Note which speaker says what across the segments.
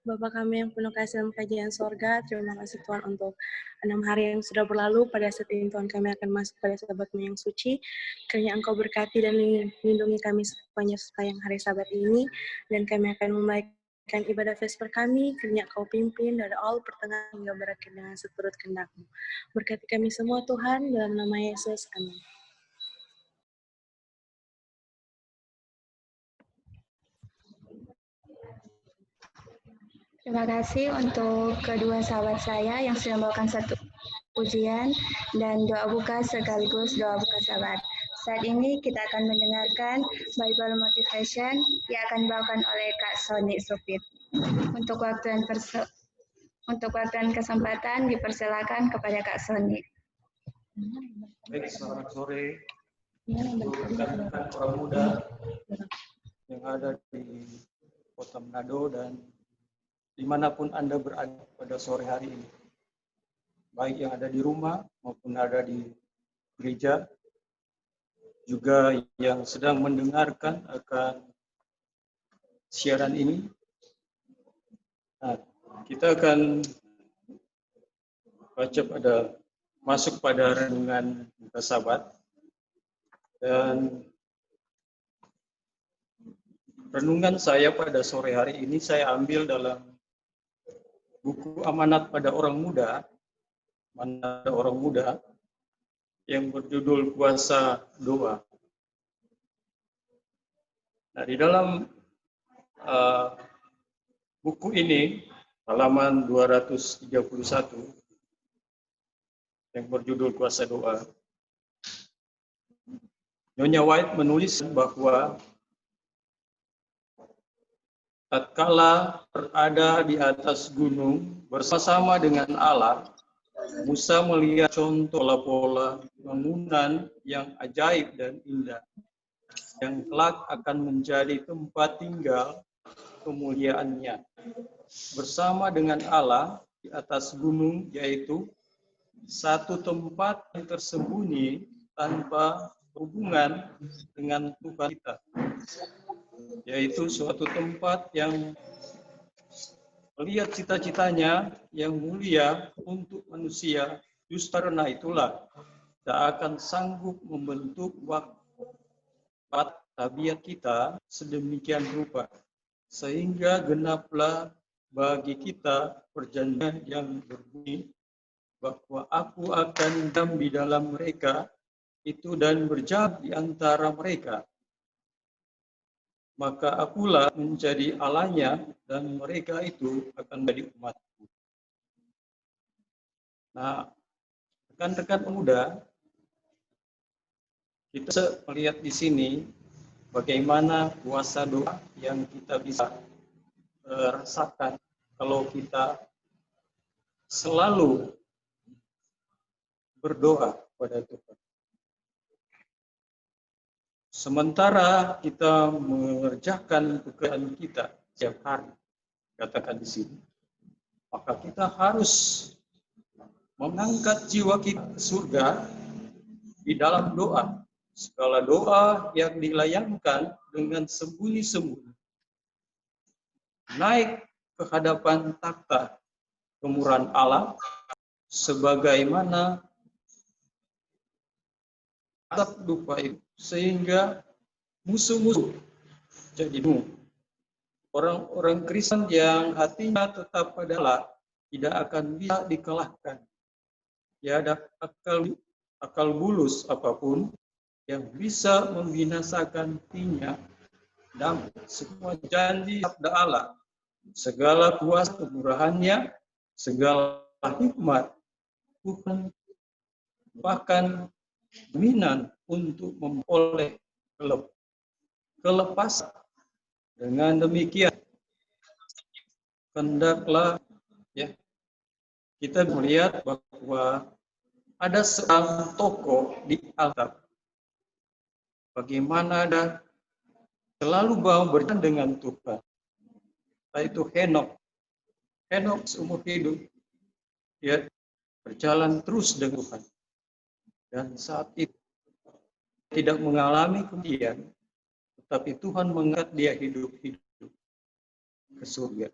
Speaker 1: Bapa kami yang penuh kasih dalam kerajaan sorga, terima kasih Tuhan untuk 6 hari yang sudah berlalu. Pada saat ini Tuhan kami akan masuk pada Sabat-Mu yang suci. Kiranya Engkau berkati dan lindungi kami sepanjang hari Sabat ini. Dan kami akan memulaikan ibadah Vesper kami. Kiranya Engkau pimpin dari awal pertengahan hingga berakhir dengan seturut kehendak-Mu. Berkati kami semua Tuhan, dalam nama Yesus. Amin.
Speaker 2: Terima kasih untuk kedua sahabat saya yang sudah membawakan satu pujian dan doa buka sekaligus doa buka sahabat. Saat ini kita akan mendengarkan Bible Motivation yang akan dibawakan oleh Kak Sony Supit. Untuk waktu dan kesempatan dipersilakan kepada Kak Sony.
Speaker 3: Baik, selamat sore untuk rekan-rekan orang muda yang ada di Kota Manado dan dimanapun Anda berada pada sore hari ini. Baik yang ada di rumah maupun ada di gereja, juga yang sedang mendengarkan akan siaran ini. Nah, kita akan masuk pada renungan Sabat. Dan renungan saya pada sore hari ini saya ambil dalam buku Amanat pada Orang Muda, yang berjudul Kuasa Doa. Nah, di dalam buku ini, halaman 231, yang berjudul Kuasa Doa, Nyonya White menulis bahwa tatkala berada di atas gunung bersama dengan Allah, Musa melihat contoh pola bangunan yang ajaib dan indah, yang kelak akan menjadi tempat tinggal kemuliaannya. Bersama dengan Allah di atas gunung, yaitu satu tempat yang tersembunyi tanpa hubungan dengan Tuhan kita, yaitu suatu tempat yang melihat cita-citanya yang mulia untuk manusia. Justru karena itulah tak akan sanggup membentuk watak tabiat kita sedemikian rupa, sehingga genaplah bagi kita perjanjian yang berbunyi bahwa aku akan diam di dalam mereka itu dan berjalan di antara mereka. Maka akulah menjadi Allahnya dan mereka itu akan menjadi umatku. Nah, rekan-rekan pemuda, kita melihat di sini bagaimana kuasa doa yang kita bisa rasakan kalau kita selalu berdoa kepada Tuhan. Sementara kita mengerjakan pekerjaan kita setiap hari, katakan di sini, maka kita harus mengangkat jiwa kita ke surga di dalam doa. Segala doa yang dilayangkan dengan sembunyi-sembunyi, naik ke hadapan takhta kemurahan Allah, sebagaimana atap dupa itu, sehingga musuh-musuh jadi bunuh. Orang-orang Kristen yang hatinya tetap pada Allah tidak akan bisa dikalahkan. Tiada akal bulus apapun yang bisa membinasakan hatinya, dan semua janji sabda Allah, segala kuasa kemurahannya, segala hikmat Tuhan, bahkan jaminan untuk memperoleh kelepasan. Dengan demikian, hendaklah kita melihat bahwa ada seorang tokoh di Alkitab, bagaimana ada selalu mau berjalan dengan Tuhan, yaitu Henokh. Henokh seumur hidup dia berjalan terus dengan Tuhan, dan saat itu tidak mengalami kematian, tetapi Tuhan mengangkat dia hidup ke surga.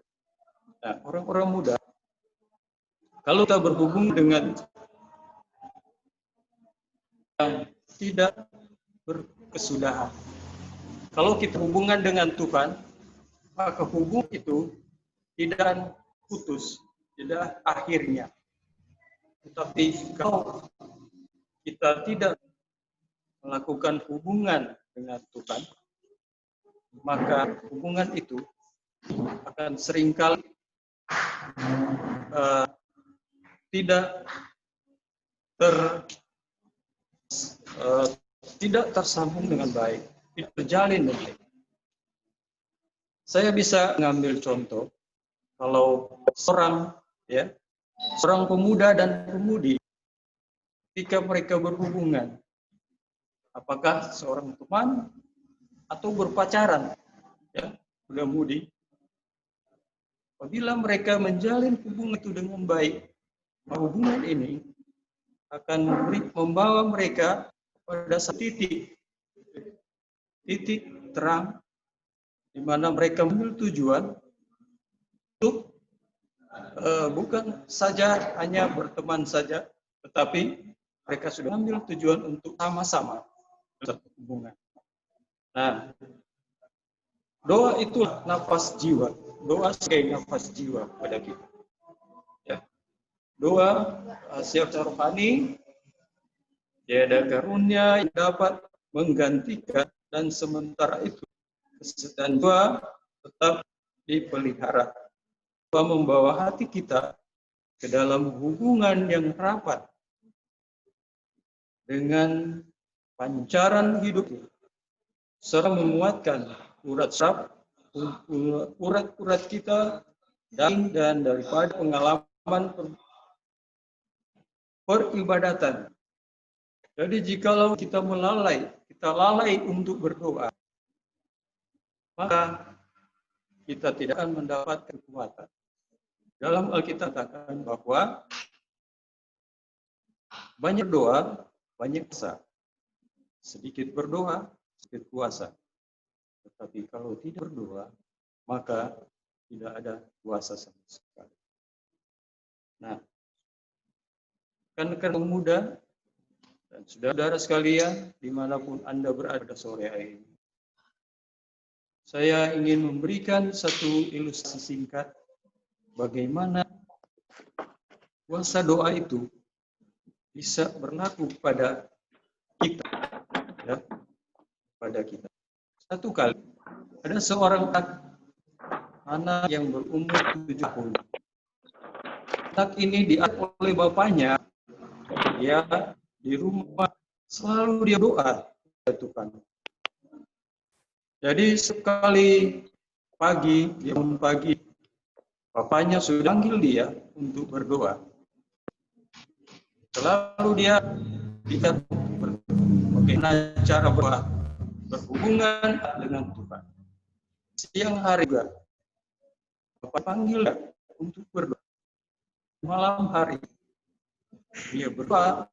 Speaker 3: Nah, orang-orang muda, kalau kita berhubung dengan yang tidak berkesudahan, kalau kita hubungan dengan Tuhan, maka hubungan itu tidak putus, tidak akhirnya. Tetapi kalau kita tidak melakukan hubungan dengan Tuhan, maka hubungan itu akan seringkali tidak tersambung dengan baik, tidak terjalin dengan baik. Saya bisa mengambil contoh, kalau seorang pemuda dan pemudi, ketika mereka berhubungan, apakah seorang teman atau berpacaran, ya, muda-mudi, apabila mereka menjalin hubungan itu dengan baik, hubungan ini akan membawa mereka pada titik terang, di mana mereka memiliki tujuan untuk bukan saja hanya berteman saja, tetapi mereka sudah ambil tujuan untuk sama-sama berhubungan. Nah, doa itu nafas jiwa. Doa sebagai nafas jiwa pada kita. Ya. Doa secara rohani, tiada karunia yang dapat menggantikan, dan sementara itu kesetiaan doa tetap dipelihara. Doa membawa hati kita ke dalam hubungan yang rapat dengan pancaran hidup, serta menguatkan urat kita dan daripada pengalaman peribadatan. Jadi jikalau kita lalai untuk berdoa, maka kita tidak akan mendapatkan kekuatan. Dalam Alkitab katakan bahwa banyak doa, banyak kuasa. Sedikit berdoa, sedikit kuasa. Tetapi kalau tidak berdoa, maka tidak ada kuasa sama sekali. Nah, rekan-rekan pemuda dan saudara sekalian, dimanapun Anda berada sore hari ini, saya ingin memberikan satu ilustrasi singkat bagaimana kuasa doa itu bisa berlaku pada kita, ya, pada kita. Satu kali ada seorang anak yang berumur 7 tahun. Anak ini diajar oleh bapaknya, ya, di rumah selalu dia doa kepada Tuhan. Jadi sekali pagi, dia bangun pagi, bapaknya sudah panggil dia untuk berdoa. Selalu dia bagaimana cara berhubungan dengan Tuhan. Siang hari juga, bapak panggil dia untuk berdoa. Malam hari, dia berdoa,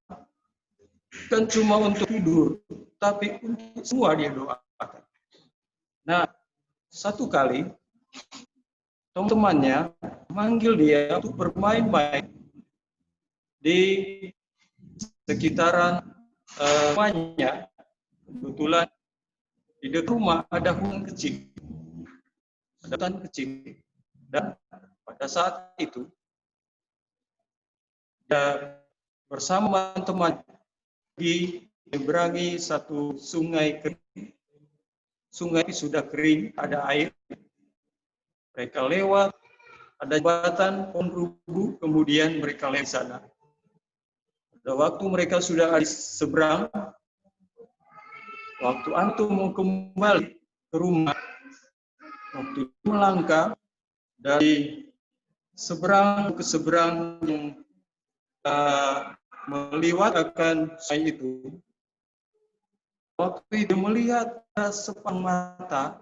Speaker 3: bukan cuma untuk tidur, tapi untuk semua dia doakan. Nah, satu kali teman-temannya manggil dia untuk bermain-main di sekitaran rumahnya. Kebetulan di dekat rumah ada hutan kecil, dan pada saat itu dia bersama teman menyeberangi satu sungai kering. Sungai sudah kering, ada air. Mereka lewat, ada jembatan pohon rubuh, kemudian mereka lewat sana. Pada waktu mereka sudah di seberang, waktu antum mau kembali ke rumah, waktu melangkah dari seberang ke seberang melewatkan sungai itu, waktu itu melihat sepasang mata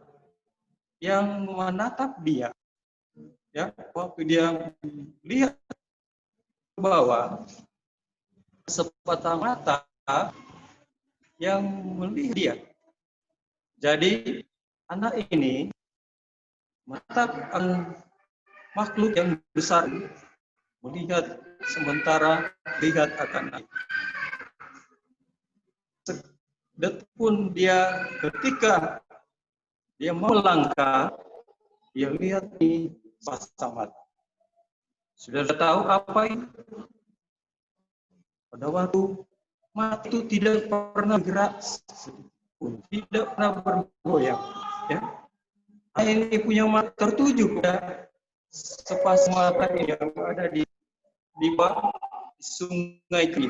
Speaker 3: yang menatap dia. Ya, waktu dia lihat ke bawah, sepasang mata yang melihat dia. Jadi anak ini menatap makhluk yang besar melihat sementara lihat akan naik. Sedetik pun dia ketika dia melangkah, dia lihat di pasang mata. Sudah tahu apa itu? Pada waktu mata itu tidak pernah gerak, tidak pernah bergoyang. Ya. Ini punya mata tertuju pada sepasang mata yang ada di bawah sungai ini.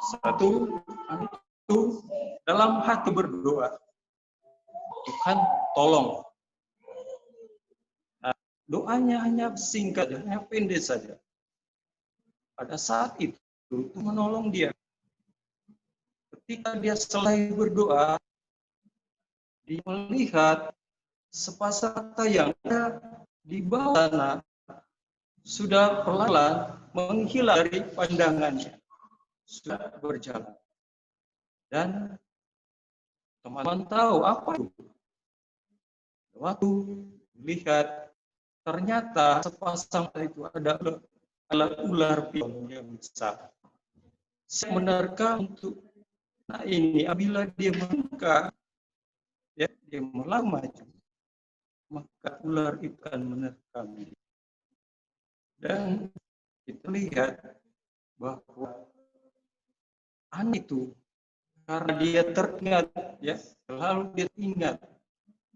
Speaker 3: Satu, itu dalam hati berdoa, Tuhan tolong. Nah, doanya hanya singkat, hanya pendek saja. Pada saat itu menolong dia. Ketika dia selesai berdoa, dia melihat sepasang mata yang ada di bawah sana sudah pelan-pelan menghilang dari pandangannya, sudah berjalan. Dan teman-teman tahu apa itu? Waktu lihat ternyata sepasang mata itu adalah ular piton yang besar. Saya menerka untuk ini apabila dia melangkah, ya, dia melangkah maju, maka ular itu akan menerkam dia. Dan kita lihat bahwa anak itu karena dia teringat, ya, selalu dia ingat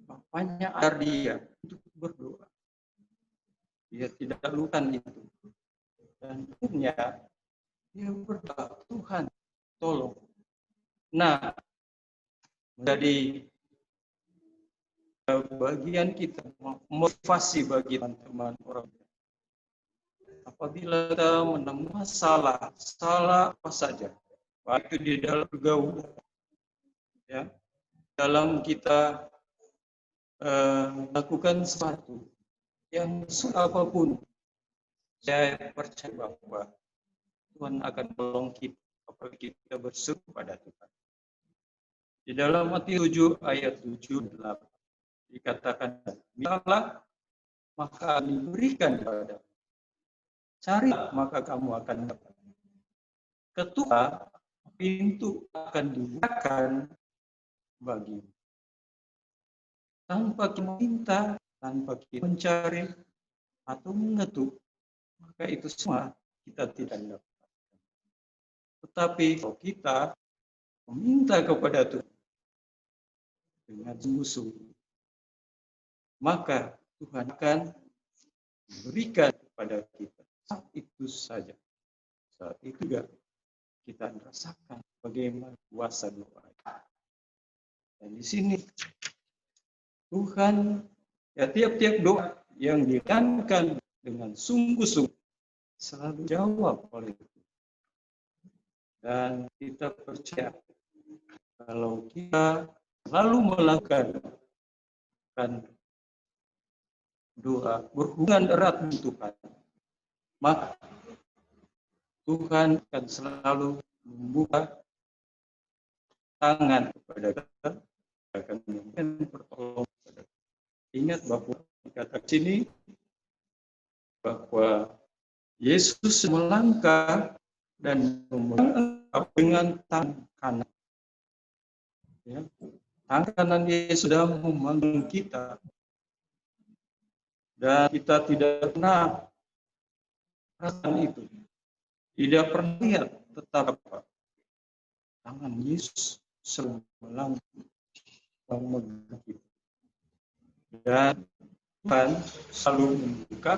Speaker 3: bapaknya ajar dia untuk berdoa. Dia tidak lupakan itu. Dan akhirnya dia berdoa, Tuhan tolong. Nah, menjadi bagian kita, motivasi bagi teman-teman orang. Apabila kita menemukan salah apa saja, baik itu di dalam pergaulan, ya, dalam kita lakukan sesuatu yang apapun, saya percaya bahwa Tuhan akan tolong kita apabila kita berseru pada Tuhan. Di dalam Matius 7 ayat 7-8 dikatakan, mintalah maka diberikan kepada, cari maka kamu akan dapat, ketuk pintu akan dibukakan bagimu. Tanpa kita minta, tanpa kita mencari atau mengetuk, maka itu semua kita tidak dapat. Tetapi kalau kita meminta kepada Tuhan dengan sungguh-sungguh, maka Tuhan akan memberikan kepada kita. Saat itu saja. Saat itu juga kita merasakan bagaimana kuasa doa. Dan di sini Tuhan, ya, tiap-tiap doa yang dilakukan dengan sungguh-sungguh selalu jawab oleh Tuhan. Dan kita percaya kalau kita selalu melakukan doa berhubungan erat dengan Tuhan, maka Tuhan akan selalu membuka tangan kepada kita, akan memberikan pertolongan kepada kita. Ingat bahwa dikatakan sini bahwa Yesus melangkah dan melangkah dengan tangan kanan. Ya, tangan kanan Yesus sudah memanggil kita. Dan kita tidak pernah merasakan itu. Tidak pernah lihat, tetap tangan Yesus selalu melangkah memegang kita. Dan Tuhan selalu membuka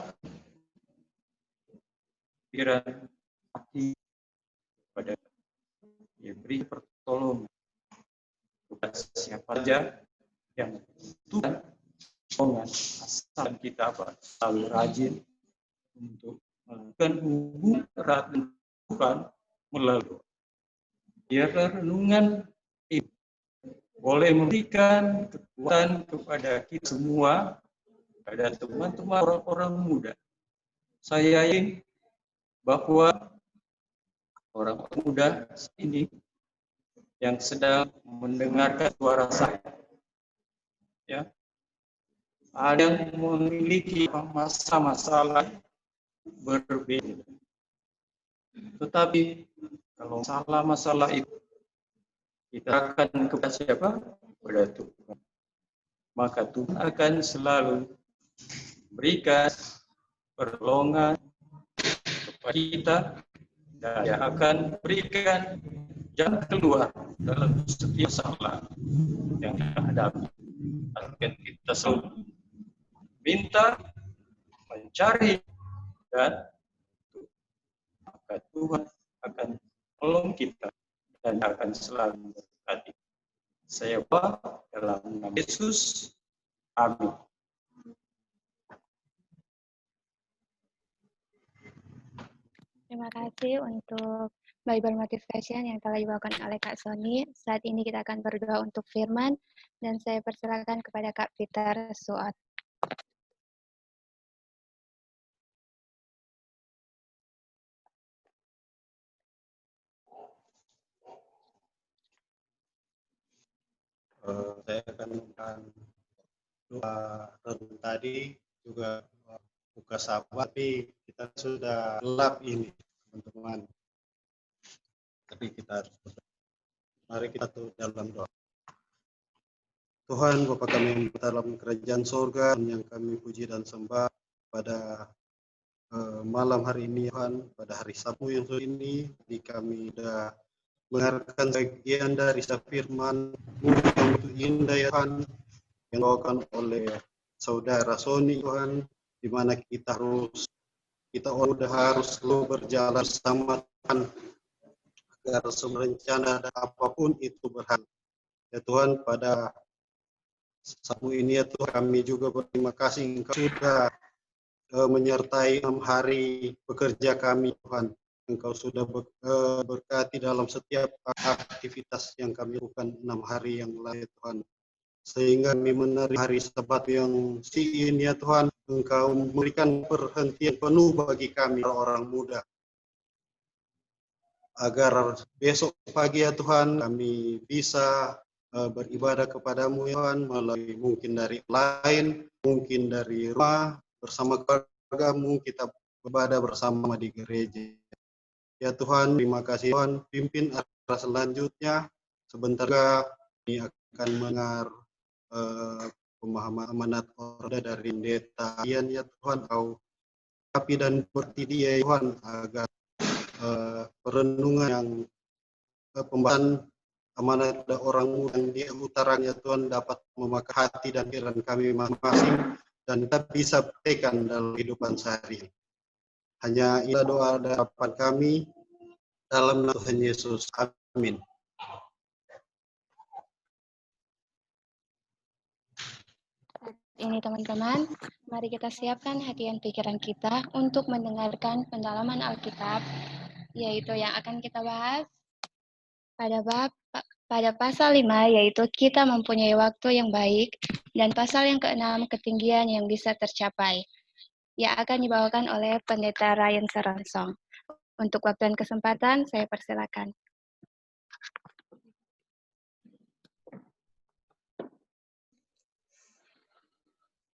Speaker 3: pikiran hati kepada dia, beri pertolongan kepada siapa saja yang Tuhan dengan asal kita selalu rajin untuk melakukan hubungan erat dengan Tuhan melalui. Biar renungan ini boleh memberikan kekuatan kepada kita semua, kepada teman-teman orang-orang muda. Saya ingin bahwa orang muda ini yang sedang mendengarkan suara saya, ya, Ada yang memiliki masalah berbeda. Tetapi kalau masalah itu kita akan kepada siapa? Kepada Tuhan. Maka Tuhan akan selalu berikan pertolongan kepada kita, dan Dia akan berikan jalan keluar dalam setiap masalah yang kita hadapi. Akan kita selalu minta, mencari, dan maka Tuhan akan tolong kita dan akan selalu berkati. Saya berdoa dalam nama Yesus. Amin.
Speaker 2: Terima kasih untuk Bible Motivation yang telah dibawakan oleh Kak Sony. Saat ini kita akan berdoa untuk firman, dan saya persilakan kepada Kak Peter Suat.
Speaker 4: Saya akan doa tadi juga buka sahabat, tapi kita sudah gelap ini teman-teman. Tapi kita harus berdoa. Mari kita tuh dalam doa. Tuhan Bapa kami yang dalam kerajaan sorga, yang kami puji dan sembah pada malam hari ini Tuhan, pada hari Sabtu yang sudah ini, kami sudah mendengarkan bagian dari firman yang begitu indah ya Tuhan, yang dibawakan oleh saudara Sony Tuhan, di mana kita harus selalu berjalan bersama Tuhan agar semua rencana dan apapun itu berhasil. Ya Tuhan, pada Sabtu ini ya Tuhan, kami juga berterima kasih Engkau sudah menyertai 6 hari bekerja kami Tuhan. Engkau sudah berkati dalam setiap aktivitas yang kami lakukan 6 hari yang lalu Tuhan. Sehingga kami menerima hari Sabat yang ini ya Tuhan, Engkau memberikan perhentian penuh bagi kami orang muda. Agar besok pagi ya Tuhan kami bisa beribadah kepadamu ya Tuhan, melalui mungkin dari lain, mungkin dari rumah, bersama keluargamu kita beribadah bersama di gereja. Ya Tuhan, terima kasih Tuhan, pimpin arah selanjutnya. Sebentar kami akan mendengar pemahaman amanat orda dari pendeta ya Tuhan, kau tapi dan berarti dia Tuhan, agar perenungan yang pembahasan amanat orang muda yang di utaranya Tuhan dapat memakai hati dan pikiran kami masing-masing, dan kita bisa praktekkan dalam kehidupan sehari. Hanya inilah doa dan harapan kami dalam nama Tuhan Yesus. Amin.
Speaker 2: Ini teman-teman, mari kita siapkan hati dan pikiran kita untuk mendengarkan pendalaman Alkitab, yaitu yang akan kita bahas pada pasal 5, yaitu kita mempunyai waktu yang baik, dan pasal yang ke-6, ketinggian yang bisa tercapai, yang akan dibawakan oleh Pendeta Ryan Seransong. Untuk waktu dan kesempatan, saya persilakan.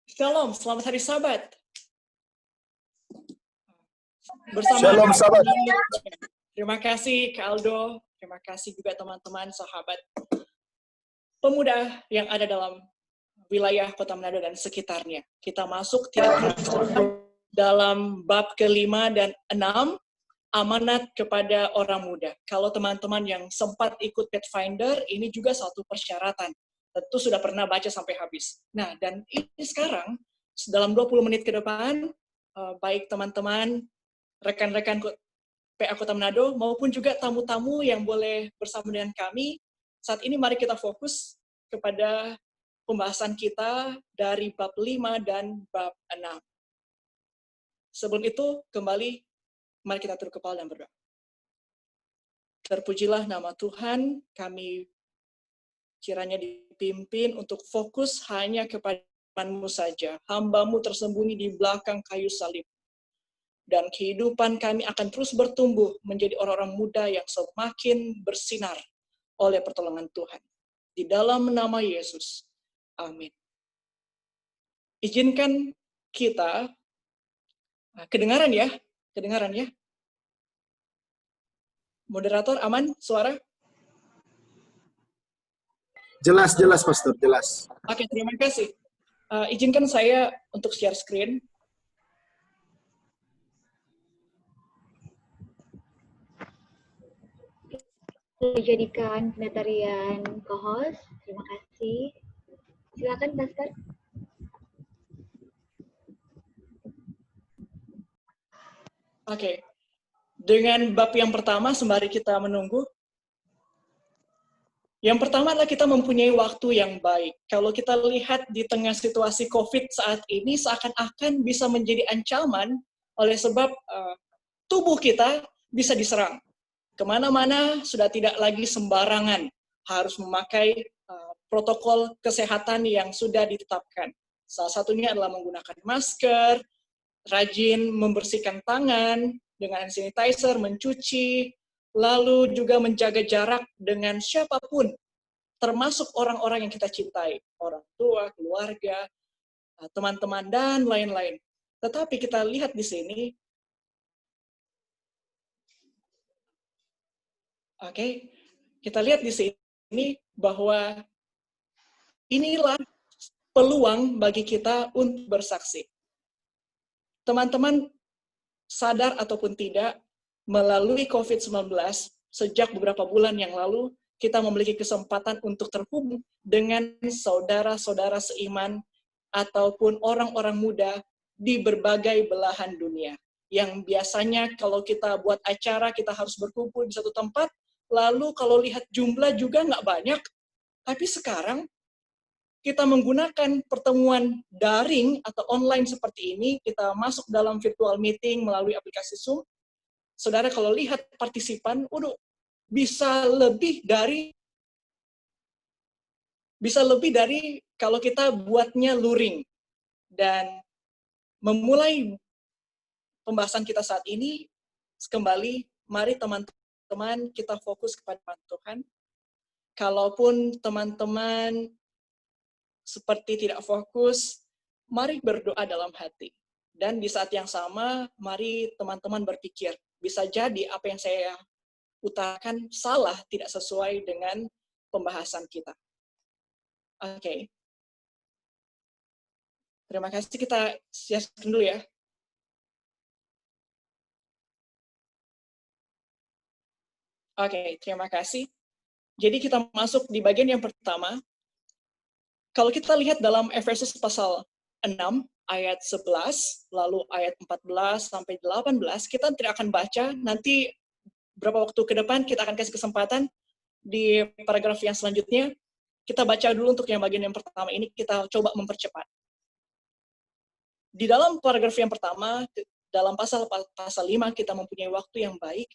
Speaker 5: Shalom, selamat hari Sabat. Bersama
Speaker 6: Shalom Sabat.
Speaker 5: Terima kasih Kak Aldo, terima kasih juga teman-teman sahabat pemuda yang ada dalam wilayah Kota Manado dan sekitarnya. Kita masuk dalam bab ke-5 dan 6, amanat kepada orang muda. Kalau teman-teman yang sempat ikut Pathfinder, ini juga satu persyaratan. Tentu sudah pernah baca sampai habis. Nah, dan ini sekarang, dalam 20 menit ke depan, baik teman-teman, rekan-rekan PA Kota Manado, maupun juga tamu-tamu yang boleh bersama dengan kami, saat ini mari kita fokus kepada pembahasan kita dari bab 5 dan bab 6. Sebelum itu, kembali, mari kita tunduk kepala dan berdoa. Terpujilah nama Tuhan, kami kiranya dipimpin untuk fokus hanya kepada firman-Mu saja. Hamba-Mu tersembunyi di belakang kayu salib. Dan kehidupan kami akan terus bertumbuh menjadi orang-orang muda yang semakin bersinar oleh pertolongan Tuhan. Di dalam nama Yesus. Amin. izinkan kita, kedengaran ya? Kedengaran ya? Moderator, aman suara?
Speaker 6: Jelas, Pastor, jelas.
Speaker 5: Oke, terima kasih. Izinkan saya untuk share screen.
Speaker 7: Dijadikan penetarian co-host. Terima kasih. Silakan, Pastor.
Speaker 5: Oke. Dengan bab yang pertama, sembari kita menunggu, yang pertama adalah kita mempunyai waktu yang baik. Kalau kita lihat di tengah situasi COVID saat ini, seakan-akan bisa menjadi ancaman oleh sebab tubuh kita bisa diserang. Kemana-mana sudah tidak lagi sembarangan, harus memakai protokol kesehatan yang sudah ditetapkan. Salah satunya adalah menggunakan masker, rajin membersihkan tangan dengan hand sanitizer, mencuci, lalu juga menjaga jarak dengan siapapun, termasuk orang-orang yang kita cintai, orang tua, keluarga, teman-teman, dan lain-lain. Tetapi kita lihat di sini, kita lihat di sini bahwa inilah peluang bagi kita untuk bersaksi. Teman-teman sadar ataupun tidak, melalui COVID-19, sejak beberapa bulan yang lalu, kita memiliki kesempatan untuk terhubung dengan saudara-saudara seiman ataupun orang-orang muda di berbagai belahan dunia. Yang biasanya kalau kita buat acara, kita harus berkumpul di satu tempat, lalu kalau lihat jumlah juga nggak banyak, tapi sekarang kita menggunakan pertemuan daring atau online seperti ini, kita masuk dalam virtual meeting melalui aplikasi Zoom. Saudara kalau lihat partisipan, bisa lebih dari kalau kita buatnya luring. Dan memulai pembahasan kita saat ini, kembali, mari teman-teman kita fokus kepada Tuhan. Kalaupun teman-teman seperti tidak fokus, mari berdoa dalam hati. Dan di saat yang sama, mari teman-teman berpikir, bisa jadi apa yang saya utarakan salah, tidak sesuai dengan pembahasan kita. Oke. Terima kasih, kita share dulu ya. Oke, terima kasih. Jadi kita masuk di bagian yang pertama. Kalau kita lihat dalam Efesus pasal 6, ayat 11, lalu ayat 14 sampai 18, kita tidak akan baca, nanti beberapa waktu ke depan kita akan kasih kesempatan di paragraf yang selanjutnya. Kita baca dulu untuk yang bagian yang pertama ini, kita coba mempercepat. Di dalam paragraf yang pertama, dalam pasal 5, kita mempunyai waktu yang baik.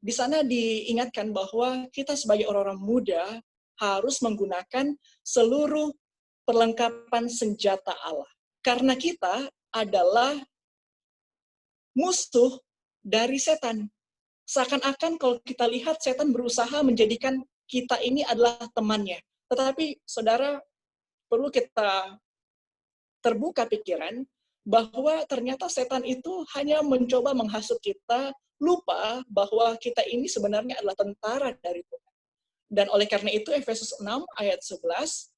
Speaker 5: Di sana diingatkan bahwa kita sebagai orang-orang muda harus menggunakan seluruh perlengkapan senjata Allah. Karena kita adalah musuh dari setan. Seakan-akan kalau kita lihat setan berusaha menjadikan kita ini adalah temannya. Tetapi saudara, perlu kita terbuka pikiran bahwa ternyata setan itu hanya mencoba menghasut kita, lupa bahwa kita ini sebenarnya adalah tentara dari Tuhan. Dan oleh karena itu Efesus 6 ayat 11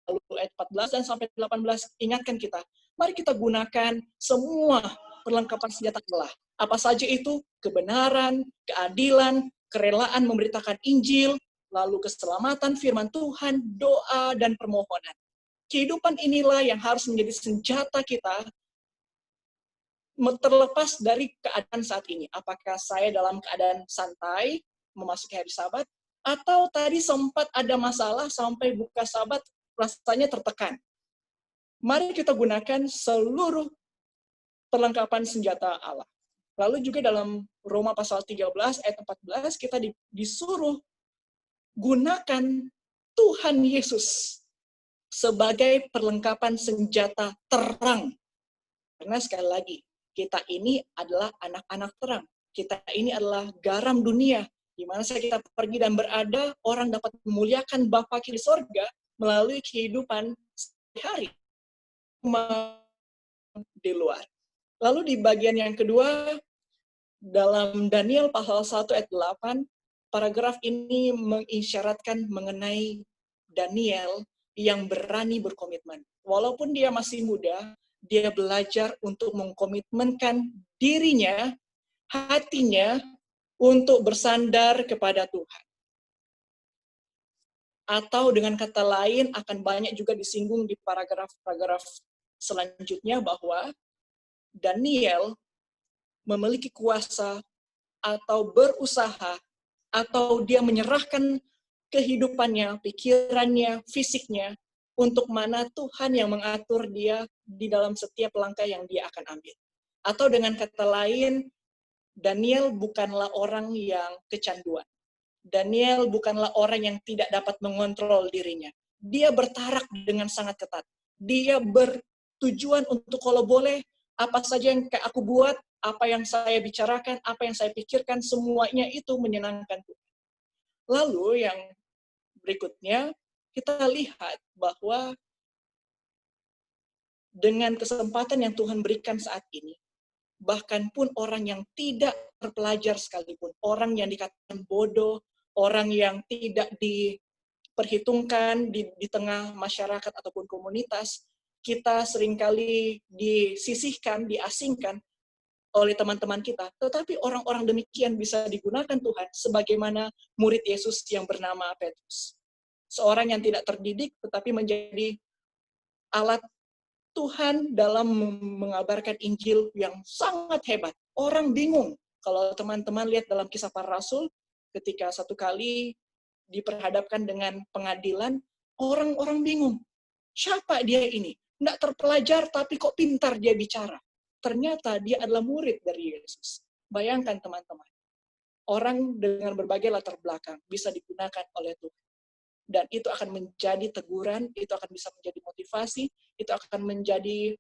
Speaker 5: lalu ayat 14 dan sampai 18 ingatkan kita, mari kita gunakan semua perlengkapan senjata Allah. Apa saja itu? Kebenaran, keadilan, kerelaan memberitakan Injil, lalu keselamatan, firman Tuhan, doa, dan permohonan. Kehidupan inilah yang harus menjadi senjata kita terlepas dari keadaan saat ini. Apakah saya dalam keadaan santai, memasuki hari Sabat, atau tadi sempat ada masalah sampai buka Sabat, rasanya tertekan. Mari kita gunakan seluruh perlengkapan senjata Allah. Lalu juga dalam Roma pasal 13 ayat 14 kita disuruh gunakan Tuhan Yesus sebagai perlengkapan senjata terang. Karena sekali lagi, kita ini adalah anak-anak terang. Kita ini adalah garam dunia. Di mana saja kita pergi dan berada, orang dapat memuliakan Bapa di sorga melalui kehidupan sehari. di luar. Lalu di bagian yang kedua, dalam Daniel pasal 1 ayat 8, paragraf ini mengisyaratkan mengenai Daniel yang berani berkomitmen. Walaupun dia masih muda, dia belajar untuk mengkomitmenkan dirinya, hatinya, untuk bersandar kepada Tuhan. Atau dengan kata lain, akan banyak juga disinggung di paragraf-paragraf selanjutnya bahwa Daniel memiliki kuasa atau berusaha atau dia menyerahkan kehidupannya, pikirannya, fisiknya untuk mana Tuhan yang mengatur dia di dalam setiap langkah yang dia akan ambil. Atau dengan kata lain, Daniel bukanlah orang yang kecanduan. Daniel bukanlah orang yang tidak dapat mengontrol dirinya. Dia bertarak dengan sangat ketat. Dia bertujuan untuk kalau boleh, apa saja yang aku buat, apa yang saya bicarakan, apa yang saya pikirkan, semuanya itu menyenangkan Tuhan. Lalu yang berikutnya, kita lihat bahwa dengan kesempatan yang Tuhan berikan saat ini, bahkan pun orang yang tidak terpelajar sekalipun, orang yang dikatakan bodoh, orang yang tidak diperhitungkan di tengah masyarakat ataupun komunitas, kita seringkali disisihkan, diasingkan oleh teman-teman kita. Tetapi orang-orang demikian bisa digunakan Tuhan sebagaimana murid Yesus yang bernama Petrus. Seorang yang tidak terdidik tetapi menjadi alat Tuhan dalam mengabarkan Injil yang sangat hebat. Orang bingung. Kalau teman-teman lihat dalam Kisah Para Rasul, ketika satu kali diperhadapkan dengan pengadilan, orang-orang bingung. Siapa dia ini? Nggak terpelajar, tapi kok pintar dia bicara. Ternyata dia adalah murid dari Yesus. Bayangkan teman-teman. Orang dengan berbagai latar belakang bisa digunakan oleh Tuhan. Dan itu akan menjadi teguran, itu akan bisa menjadi motivasi, itu akan menjadi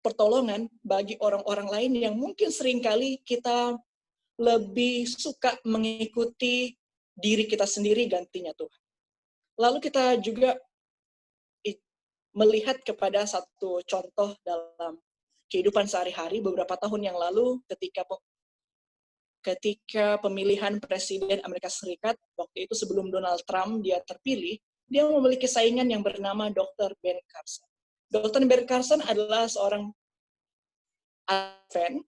Speaker 5: pertolongan bagi orang-orang lain yang mungkin seringkali kita lebih suka mengikuti diri kita sendiri gantinya Tuhan. Lalu kita juga melihat kepada satu contoh dalam kehidupan sehari-hari beberapa tahun yang lalu ketika pemilihan Presiden Amerika Serikat, waktu itu sebelum Donald Trump dia terpilih, dia memiliki saingan yang bernama Dr. Ben Carson. Dr. Ben Carson adalah seorang Advent,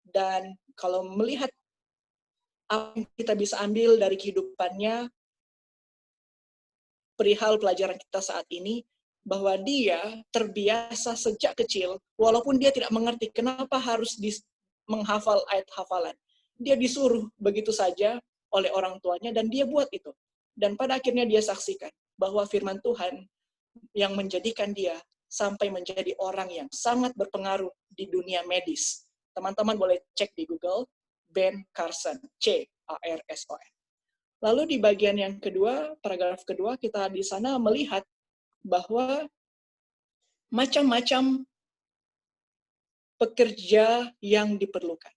Speaker 5: dan kalau melihat apa yang kita bisa ambil dari kehidupannya, perihal pelajaran kita saat ini, bahwa dia terbiasa sejak kecil, walaupun dia tidak mengerti kenapa harus menghafal ayat hafalan. Dia disuruh begitu saja oleh orang tuanya, dan dia buat itu. Dan pada akhirnya dia saksikan bahwa firman Tuhan yang menjadikan dia sampai menjadi orang yang sangat berpengaruh di dunia medis. Teman-teman boleh cek di Google, Ben Carson, C-A-R-S-O-N. Lalu di bagian yang kedua, paragraf kedua, kita di sana melihat bahwa macam-macam pekerja yang diperlukan.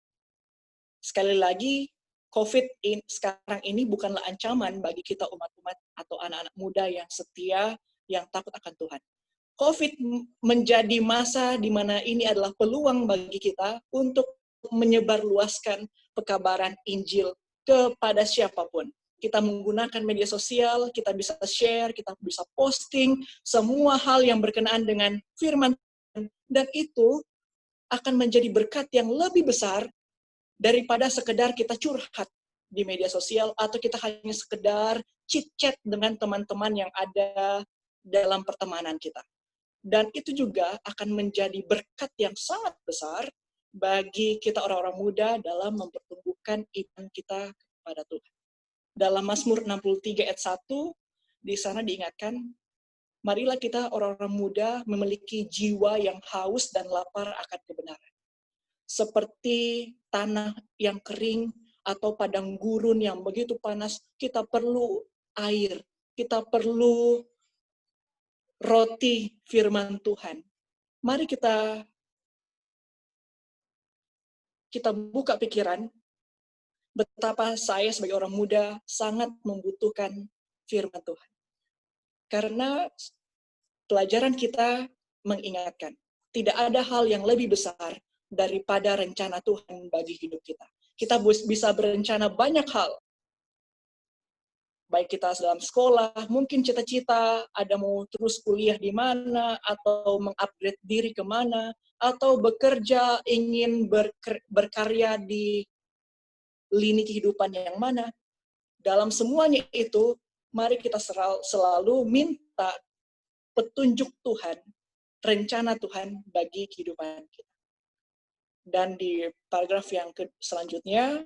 Speaker 5: Sekali lagi, COVID sekarang ini bukanlah ancaman bagi kita umat-umat atau anak-anak muda yang setia, yang takut akan Tuhan. COVID menjadi masa di mana ini adalah peluang bagi kita untuk menyebarluaskan pekabaran Injil kepada siapapun. Kita menggunakan media sosial, kita bisa share, kita bisa posting, semua hal yang berkenaan dengan firman Tuhan, dan itu akan menjadi berkat yang lebih besar daripada sekedar kita curhat di media sosial, atau kita hanya sekedar chit-chat dengan teman-teman yang ada dalam pertemanan kita. Dan itu juga akan menjadi berkat yang sangat besar bagi kita orang-orang muda dalam mempertumbuhkan iman kita kepada Tuhan. Dalam Mazmur 63 ayat 1, di sana diingatkan, marilah kita orang-orang muda memiliki jiwa yang haus dan lapar akan kebenaran. Seperti tanah yang kering atau padang gurun yang begitu panas, kita perlu air, kita perlu roti firman Tuhan. Mari kita buka pikiran, betapa saya sebagai orang muda sangat membutuhkan firman Tuhan. Karena pelajaran kita mengingatkan, tidak ada hal yang lebih besar daripada rencana Tuhan bagi hidup kita. Kita bisa berencana banyak hal, baik kita dalam sekolah, mungkin cita-cita, ada mau terus kuliah di mana, atau mengupgrade diri kemana, atau bekerja, ingin berkarya di lini kehidupan yang mana. Dalam semuanya itu, mari kita selalu minta petunjuk Tuhan, rencana Tuhan bagi kehidupan kita. Dan di paragraf yang selanjutnya,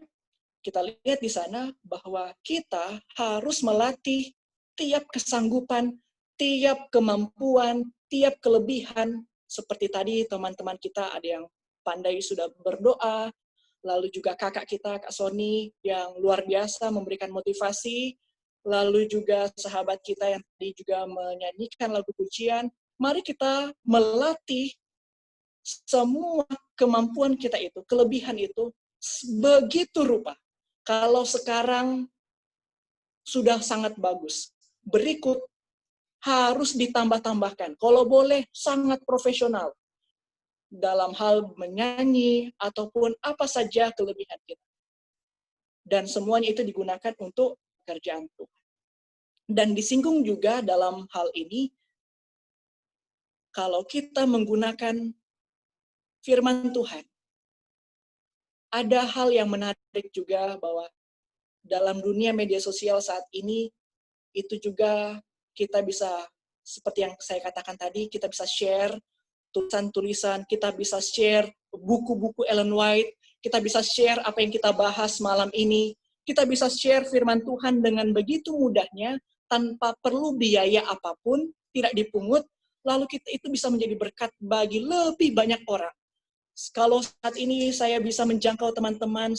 Speaker 5: kita lihat di sana bahwa kita harus melatih tiap kesanggupan, tiap kemampuan, tiap kelebihan. Seperti tadi teman-teman kita ada yang pandai sudah berdoa, lalu juga kakak kita, Kak Sony, yang luar biasa memberikan motivasi, lalu juga sahabat kita yang tadi juga menyanyikan lagu pujian. Mari kita melatih semua kemampuan kita itu, kelebihan itu, begitu rupa. Kalau sekarang sudah sangat bagus, berikut harus ditambah-tambahkan. Kalau boleh, sangat profesional dalam hal menyanyi ataupun apa saja kelebihan kita. Dan semuanya itu digunakan untuk pekerjaan Tuhan. Dan disinggung juga dalam hal ini, kalau kita menggunakan firman Tuhan, ada hal yang menarik juga bahwa dalam dunia media sosial saat ini, itu juga kita bisa, seperti yang saya katakan tadi, kita bisa share tulisan-tulisan, kita bisa share buku-buku Ellen White, kita bisa share apa yang kita bahas malam ini, kita bisa share firman Tuhan dengan begitu mudahnya, tanpa perlu biaya apapun, tidak dipungut, lalu kita itu bisa menjadi berkat bagi lebih banyak orang. Kalau saat ini saya bisa menjangkau teman-teman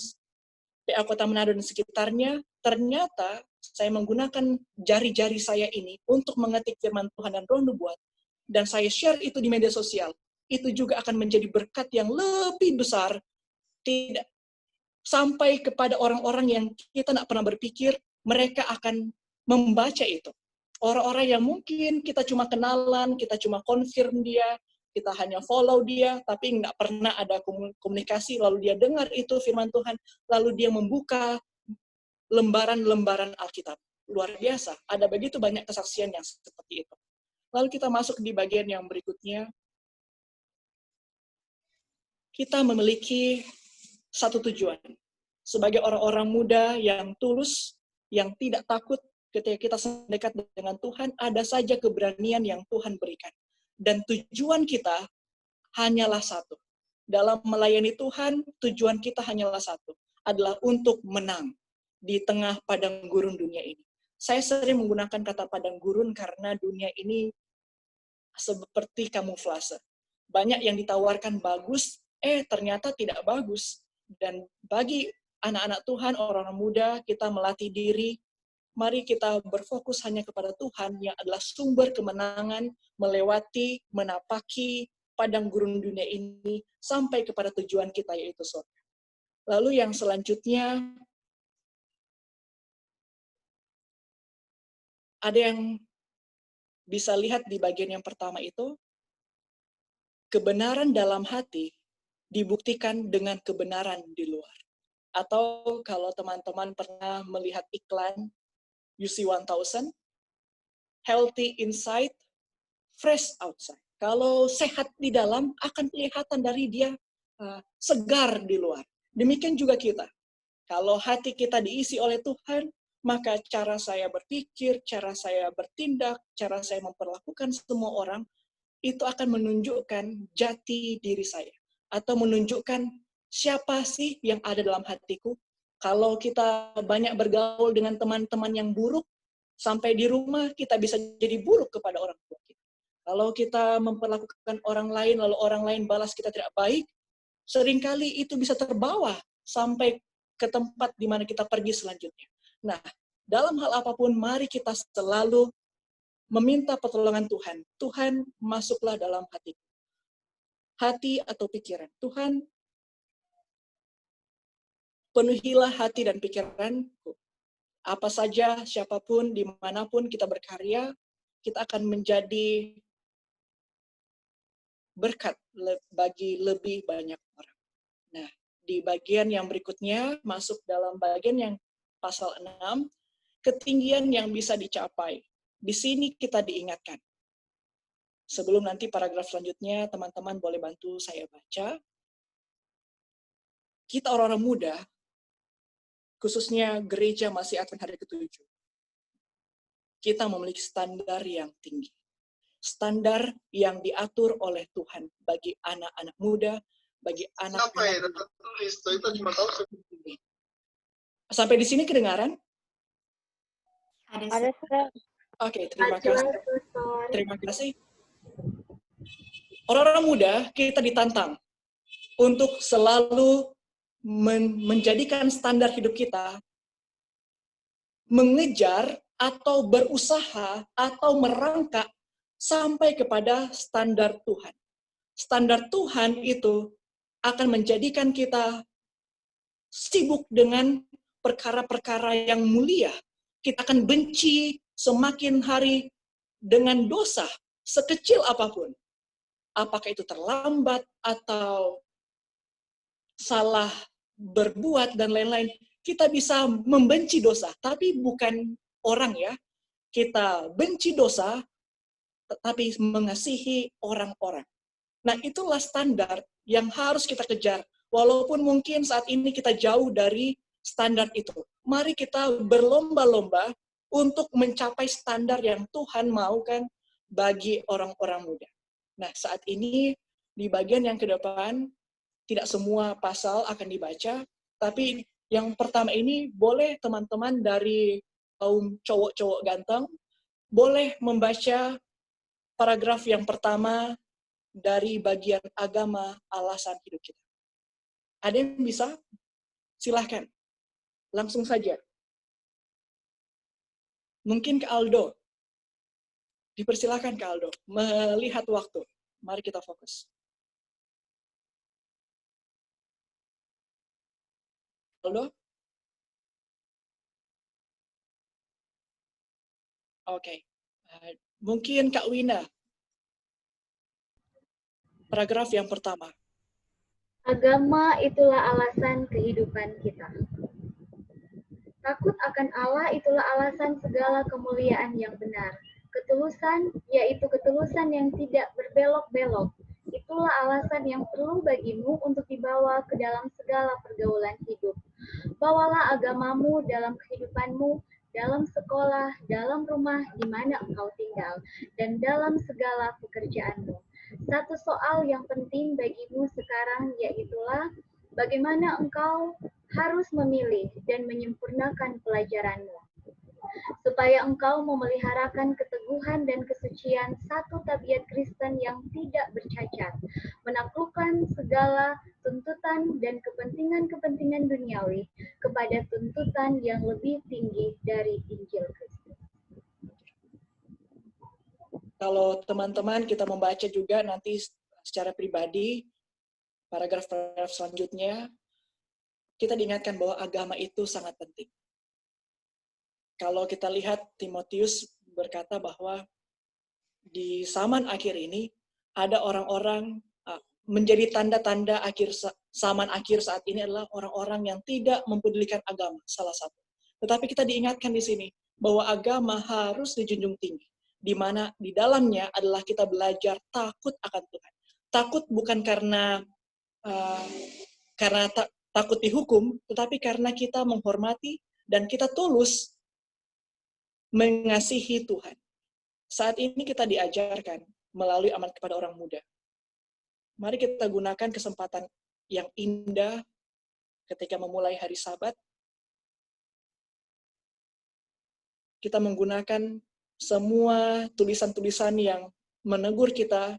Speaker 5: PA Kota Manado dan sekitarnya, ternyata saya menggunakan jari-jari saya ini untuk mengetik firman Tuhan dan roh nubuat, dan saya share itu di media sosial, itu juga akan menjadi berkat yang lebih besar, tidak sampai kepada orang-orang yang kita tidak pernah berpikir mereka akan membaca itu. Orang-orang yang mungkin kita cuma kenalan, kita cuma confirm dia, kita hanya follow dia, tapi nggak pernah ada komunikasi, lalu dia dengar itu firman Tuhan, lalu dia membuka lembaran-lembaran Alkitab. Luar biasa, ada begitu banyak kesaksian yang seperti itu. Lalu kita masuk di bagian yang berikutnya. Kita memiliki satu tujuan. Sebagai orang-orang muda yang tulus, yang tidak takut ketika kita mendekat dengan Tuhan, ada saja keberanian yang Tuhan berikan. Dan tujuan kita hanyalah satu. Dalam melayani Tuhan, tujuan kita hanyalah satu. Adalah untuk menang di tengah padang gurun dunia ini. Saya sering menggunakan kata padang gurun karena dunia ini seperti kamuflase. Banyak yang ditawarkan bagus, ternyata tidak bagus. Dan bagi anak-anak Tuhan, orang-orang muda, kita melatih diri, mari kita berfokus hanya kepada Tuhan yang adalah sumber kemenangan, melewati, menapaki padang gurun dunia ini, sampai kepada tujuan kita, yaitu surga. Lalu yang selanjutnya, ada yang bisa lihat di bagian yang pertama itu, kebenaran dalam hati dibuktikan dengan kebenaran di luar. Atau kalau teman-teman pernah melihat iklan UC 1000, healthy inside, fresh outside. Kalau sehat di dalam, akan kelihatan dari dia segar di luar. Demikian juga kita. Kalau hati kita diisi oleh Tuhan, maka cara saya berpikir, cara saya bertindak, cara saya memperlakukan semua orang, itu akan menunjukkan jati diri saya. Atau menunjukkan siapa sih yang ada dalam hatiku. Kalau kita banyak bergaul dengan teman-teman yang buruk, sampai di rumah kita bisa jadi buruk kepada orang tua kita. Kalau kita memperlakukan orang lain, lalu orang lain balas kita tidak baik, seringkali itu bisa terbawa sampai ke tempat di mana kita pergi selanjutnya. Nah, dalam hal apapun, mari kita selalu meminta pertolongan Tuhan. Tuhan, masuklah dalam hatiku. Hati atau pikiran. Tuhan, penuhilah hati dan pikiranku. Apa saja, siapapun, dimanapun kita berkarya, kita akan menjadi berkat bagi lebih banyak orang. Nah, di bagian yang berikutnya, masuk dalam bagian yang pasal 6, ketinggian yang bisa dicapai. Di sini kita diingatkan. Sebelum nanti paragraf selanjutnya, teman-teman boleh bantu saya baca. Kita orang-orang muda, khususnya gereja masih Advent hari ke-7, kita memiliki standar yang tinggi. Standar yang diatur oleh Tuhan bagi anak-anak muda, bagi anak-anak muda. Sampai di sini kedengaran?
Speaker 7: Ada, Sir.
Speaker 5: Oke, terima kasih. Terima kasih. Orang-orang muda, kita ditantang untuk selalu menjadikan standar hidup kita, mengejar atau berusaha atau merangkak sampai kepada standar Tuhan. Standar Tuhan itu akan menjadikan kita sibuk dengan perkara-perkara yang mulia. Kita akan benci semakin hari dengan dosa, sekecil apapun. Apakah itu terlambat atau salah berbuat dan lain-lain. Kita bisa membenci dosa, tapi bukan orang ya. Kita benci dosa, tetapi mengasihi orang-orang. Nah, itulah standar yang harus kita kejar. Walaupun mungkin saat ini kita jauh dari standar itu. Mari kita berlomba-lomba untuk mencapai standar yang Tuhan maukan bagi orang-orang muda. Nah, saat ini di bagian yang ke depan, tidak semua pasal akan dibaca, tapi yang pertama ini boleh teman-teman dari kaum cowok-cowok ganteng, boleh membaca paragraf yang pertama dari bagian agama alasan hidup kita. Ada yang bisa? Silahkan. Langsung saja. Mungkin ke Aldo. Dipersilahkan ke Aldo. Melihat waktu. Mari kita fokus. Aldo? Oke. Mungkin Kak Wina. Paragraf yang pertama.
Speaker 7: Agama itulah alasan kehidupan kita. Takut akan Allah itulah alasan segala kemuliaan yang benar. Ketulusan, yaitu ketulusan yang tidak berbelok-belok. Itulah alasan yang perlu bagimu untuk dibawa ke dalam segala pergaulan hidup. Bawalah agamamu dalam kehidupanmu, dalam sekolah, dalam rumah di mana engkau tinggal, dan dalam segala pekerjaanmu. Satu soal yang penting bagimu sekarang yaitulah bagaimana engkau harus memilih dan menyempurnakan pelajaranmu, supaya engkau memeliharakan keteguhan dan kesucian satu tabiat Kristen yang tidak bercacat, menaklukkan segala tuntutan dan kepentingan-kepentingan duniawi kepada tuntutan yang lebih tinggi dari Injil Kristus.
Speaker 5: Kalau teman-teman kita membaca juga nanti secara pribadi, paragraf-paragraf selanjutnya, kita diingatkan bahwa agama itu sangat penting. Kalau kita lihat, Timotius berkata bahwa di zaman akhir ini, ada orang-orang, menjadi tanda-tanda zaman akhir saat ini adalah orang-orang yang tidak mempedulikan agama, salah satu. Tetapi kita diingatkan di sini, bahwa agama harus dijunjung tinggi, di mana di dalamnya adalah kita belajar takut akan Tuhan. Takut bukan karena takut dihukum, tetapi karena kita menghormati dan kita tulus mengasihi Tuhan. Saat ini kita diajarkan melalui amanat kepada orang muda. Mari kita gunakan kesempatan yang indah ketika memulai hari Sabat. Kita menggunakan semua tulisan-tulisan yang menegur kita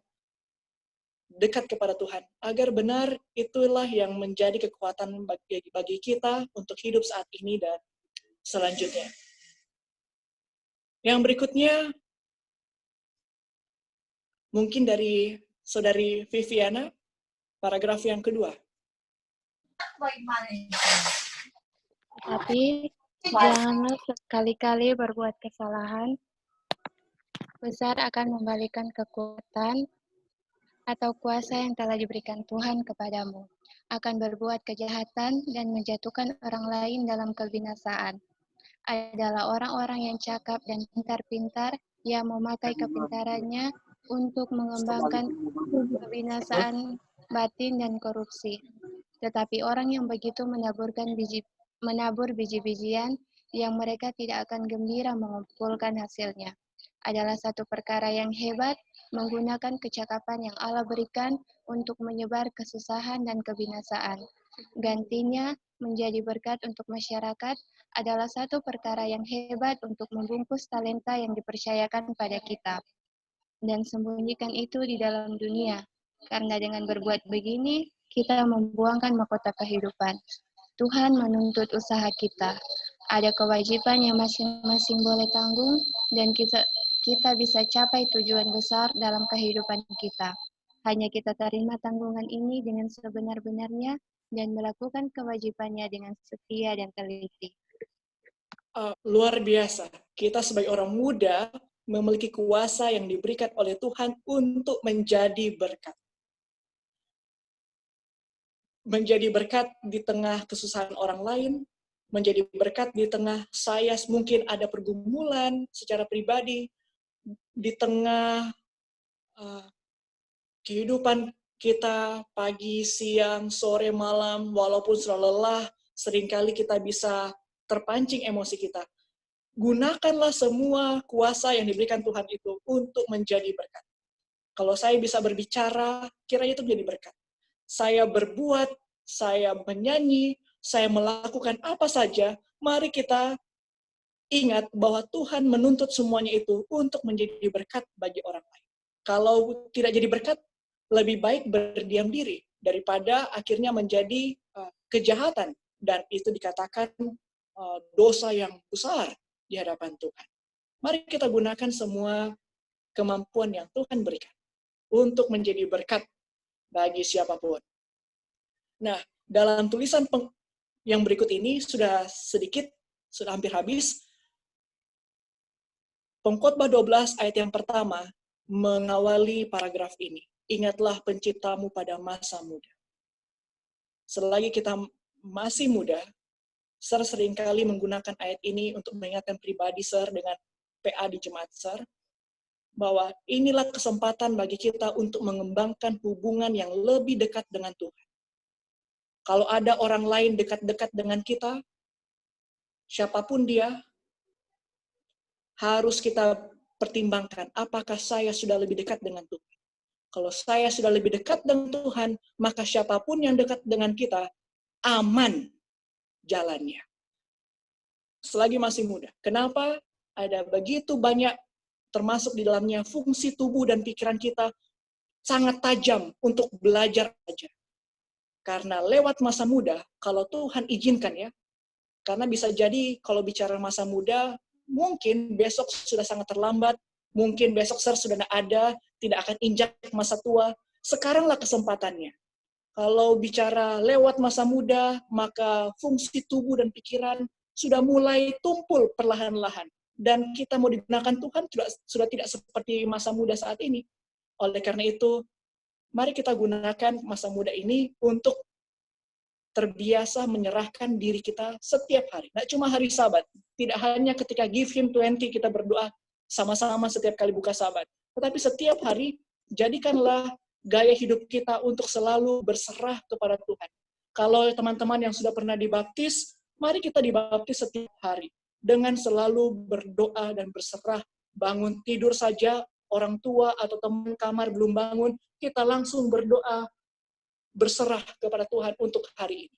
Speaker 5: dekat kepada Tuhan, agar benar itulah yang menjadi kekuatan bagi kita untuk hidup saat ini dan selanjutnya. Yang berikutnya, mungkin dari Saudari Viviana, paragraf yang kedua.
Speaker 8: Tapi janganlah sekali-kali berbuat kesalahan, besar akan membalikan kekuatan, atau kuasa yang telah diberikan Tuhan kepadamu, akan berbuat kejahatan dan menjatuhkan orang lain dalam kebinasaan. Adalah orang-orang yang cakap dan pintar-pintar yang memakai kepintarannya untuk mengembangkan kebinasaan batin dan korupsi. Tetapi orang yang begitu menabur biji-bijian yang mereka tidak akan gembira mengumpulkan hasilnya. Adalah satu perkara yang hebat menggunakan kecakapan yang Allah berikan untuk menyebar kesusahan dan kebinasaan. Gantinya, menjadi berkat untuk masyarakat adalah satu perkara yang hebat untuk membungkus talenta yang dipercayakan pada kita dan sembunyikan itu di dalam dunia. Karena dengan berbuat begini, kita membuangkan mahkota kehidupan. Tuhan menuntut usaha kita. Ada kewajiban yang masing-masing boleh tanggung dan kita bisa capai tujuan besar dalam kehidupan kita. Hanya kita terima tanggungan ini dengan sebenar-benarnya dan melakukan kewajibannya dengan setia dan teliti.
Speaker 5: Luar biasa. Kita sebagai orang muda memiliki kuasa yang diberikan oleh Tuhan untuk menjadi berkat. Menjadi berkat di tengah kesusahan orang lain, menjadi berkat di tengah saya mungkin ada pergumulan secara pribadi, di tengah kehidupan kita pagi, siang, sore, malam, walaupun sudah lelah, seringkali kita bisa terpancing emosi kita. Gunakanlah semua kuasa yang diberikan Tuhan itu untuk menjadi berkat. Kalau saya bisa berbicara, kiranya itu menjadi berkat. Saya berbuat, saya menyanyi, saya melakukan apa saja, mari kita ingat bahwa Tuhan menuntut semuanya itu untuk menjadi berkat bagi orang lain. Kalau tidak jadi berkat, lebih baik berdiam diri daripada akhirnya menjadi kejahatan, dan itu dikatakan dosa yang besar di hadapan Tuhan. Mari kita gunakan semua kemampuan yang Tuhan berikan untuk menjadi berkat bagi siapapun. Nah, dalam tulisan yang berikut ini sudah hampir habis. Pengkhotbah 12 ayat yang pertama mengawali paragraf ini. Ingatlah penciptamu pada masa muda. Selagi kita masih muda, Sir seringkali menggunakan ayat ini untuk mengingatkan pribadi Sir dengan PA di Jemaat Sir, bahwa inilah kesempatan bagi kita untuk mengembangkan hubungan yang lebih dekat dengan Tuhan. Kalau ada orang lain dekat-dekat dengan kita, siapapun dia, harus kita pertimbangkan apakah saya sudah lebih dekat dengan Tuhan. Kalau saya sudah lebih dekat dengan Tuhan, maka siapapun yang dekat dengan kita, aman jalannya. Selagi masih muda. Kenapa? Ada begitu banyak, termasuk di dalamnya fungsi tubuh dan pikiran kita, sangat tajam untuk belajar saja. Karena lewat masa muda, kalau Tuhan izinkan ya, karena bisa jadi kalau bicara masa muda, mungkin besok sudah sangat terlambat, mungkin besok sudah tidak ada, tidak akan injak masa tua. Sekaranglah kesempatannya. Kalau bicara lewat masa muda, maka fungsi tubuh dan pikiran sudah mulai tumpul perlahan-lahan. Dan kita mau digunakan Tuhan sudah tidak seperti masa muda saat ini. Oleh karena itu, mari kita gunakan masa muda ini untuk terbiasa menyerahkan diri kita setiap hari. Tidak cuma hari Sabat. Tidak hanya ketika Give Him 20 kita berdoa sama-sama setiap kali buka Sabat. Tetapi setiap hari, jadikanlah gaya hidup kita untuk selalu berserah kepada Tuhan. Kalau teman-teman yang sudah pernah dibaptis, mari kita dibaptis setiap hari. Dengan selalu berdoa dan berserah. Bangun tidur saja, orang tua atau teman kamar belum bangun, kita langsung berdoa, berserah kepada Tuhan untuk hari ini.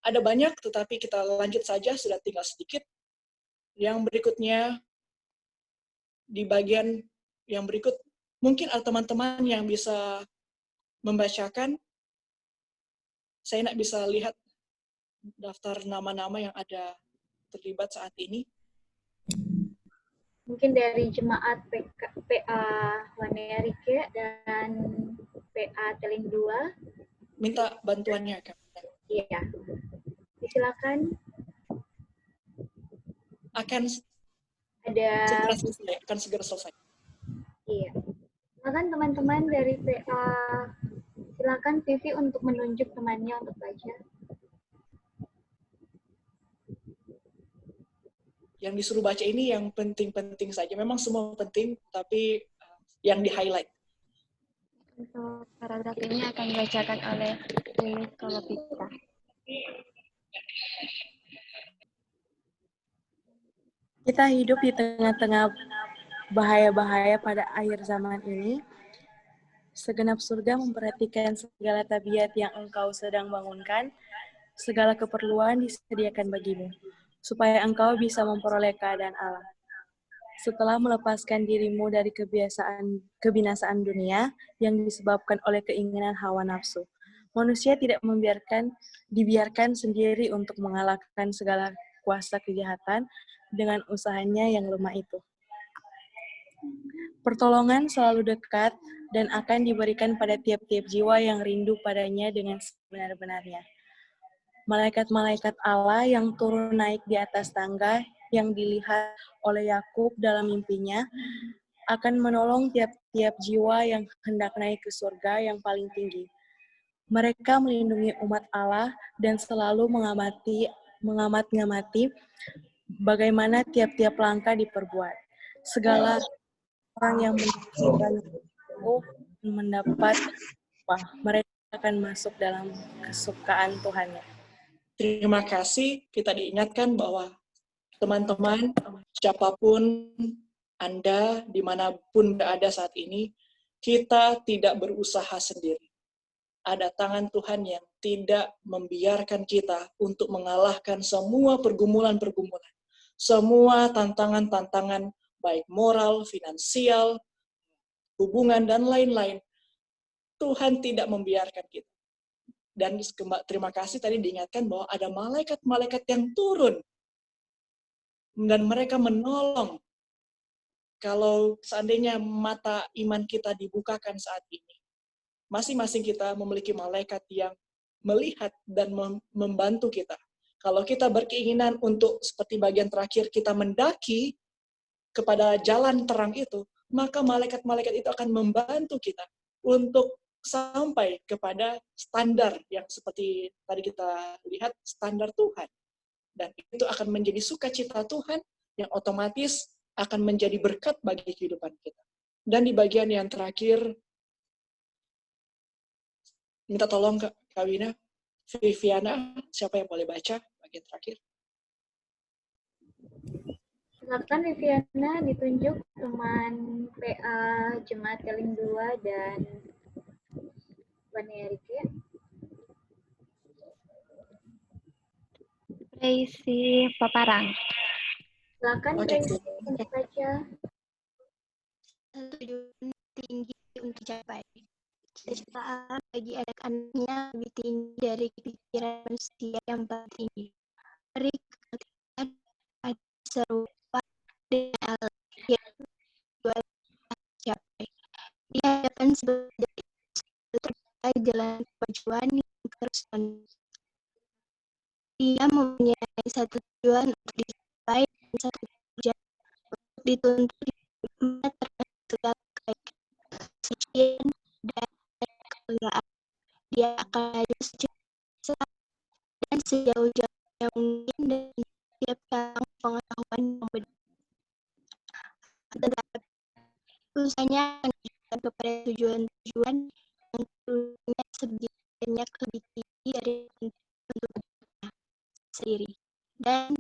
Speaker 5: Ada banyak, tetapi kita lanjut saja, sudah tinggal sedikit. Yang berikutnya, di bagian yang berikut, mungkin ada teman-teman yang bisa membacakan. Saya tidak bisa lihat daftar nama-nama yang ada terlibat saat ini.
Speaker 7: Mungkin dari jemaat PA Wanerike dan PA Teling 2.
Speaker 5: Minta bantuannya, Kak.
Speaker 7: Iya. Silakan.
Speaker 5: Akan
Speaker 7: Ada
Speaker 5: segera selesai.
Speaker 7: Iya. Silakan teman-teman dari PA, silakan Vivi untuk menunjuk temannya untuk baca.
Speaker 5: Yang disuruh baca ini yang penting-penting saja. Memang semua penting, tapi yang di-highlight.
Speaker 8: Untuk paragraf ini akan dibacakan oleh Lilis Kolopita.
Speaker 1: Kita hidup di tengah-tengah bahaya-bahaya pada akhir zaman ini. Segenap surga memperhatikan segala tabiat yang engkau sedang bangunkan, segala keperluan disediakan bagimu, supaya engkau bisa memperoleh keadaan Allah. Setelah melepaskan dirimu dari kebinasaan dunia yang disebabkan oleh keinginan hawa nafsu, manusia tidak dibiarkan sendiri untuk mengalahkan segala kuasa kejahatan dengan usahanya yang lemah itu. Pertolongan selalu dekat dan akan diberikan pada tiap-tiap jiwa yang rindu padanya dengan sebenar-benarnya. Malaikat-malaikat Allah yang turun naik di atas tangga yang dilihat oleh Yakub dalam mimpinya akan menolong tiap-tiap jiwa yang hendak naik ke surga yang paling tinggi. Mereka melindungi umat Allah dan selalu mengamat-ngamati bagaimana tiap-tiap langkah diperbuat. Segala orang yang mendapat mereka akan masuk dalam kesukaan Tuhannya.
Speaker 5: Terima kasih, kita diingatkan bahwa teman-teman, siapapun Anda, dimanapun berada saat ini, kita tidak berusaha sendiri. Ada tangan Tuhan yang tidak membiarkan kita untuk mengalahkan semua pergumulan-pergumulan, semua tantangan-tantangan, baik moral, finansial, hubungan, dan lain-lain. Tuhan tidak membiarkan kita. Dan terima kasih tadi diingatkan bahwa ada malaikat-malaikat yang turun dan mereka menolong. Kalau seandainya mata iman kita dibukakan saat ini, masing-masing kita memiliki malaikat yang melihat dan membantu kita. Kalau kita berkeinginan untuk seperti bagian terakhir kita mendaki kepada jalan terang itu, maka malaikat-malaikat itu akan membantu kita untuk sampai kepada standar yang seperti tadi kita lihat, standar Tuhan. Dan itu akan menjadi sukacita Tuhan yang otomatis akan menjadi berkat bagi kehidupan kita. Dan di bagian yang terakhir, minta tolong Kak Wina, Viviana, siapa yang boleh baca bagian terakhir?
Speaker 7: Silakan Viviana ditunjuk teman PA Jemaat Keling 2 dan Riki.
Speaker 8: Tracy Paparang.
Speaker 7: Silakan Tracy untuk baca.
Speaker 9: Tujuan tinggi untuk capai. Cita-cita bagi anak-anaknya lebih tinggi dari pikiran manusia yang paling tinggi. Mari kita serupa dengan Allah yang capai. Di hadapan sebagai jalan perjuangan yang terus dia mempunyai satu tujuan untuk dicapai dan satu tujuan untuk dituntut terhadap segala kebaikan, kesucian, dan kemuliaan. Dia akan maju secepat dan sejauh-jauh yang mungkin dan setiap cabang pengetahuan yang berbeda. Tetapi usahanya akan ditujukan kepada tujuan-tujuan yang tentunya sebanyak lebih tinggi dari untuk sendiri dan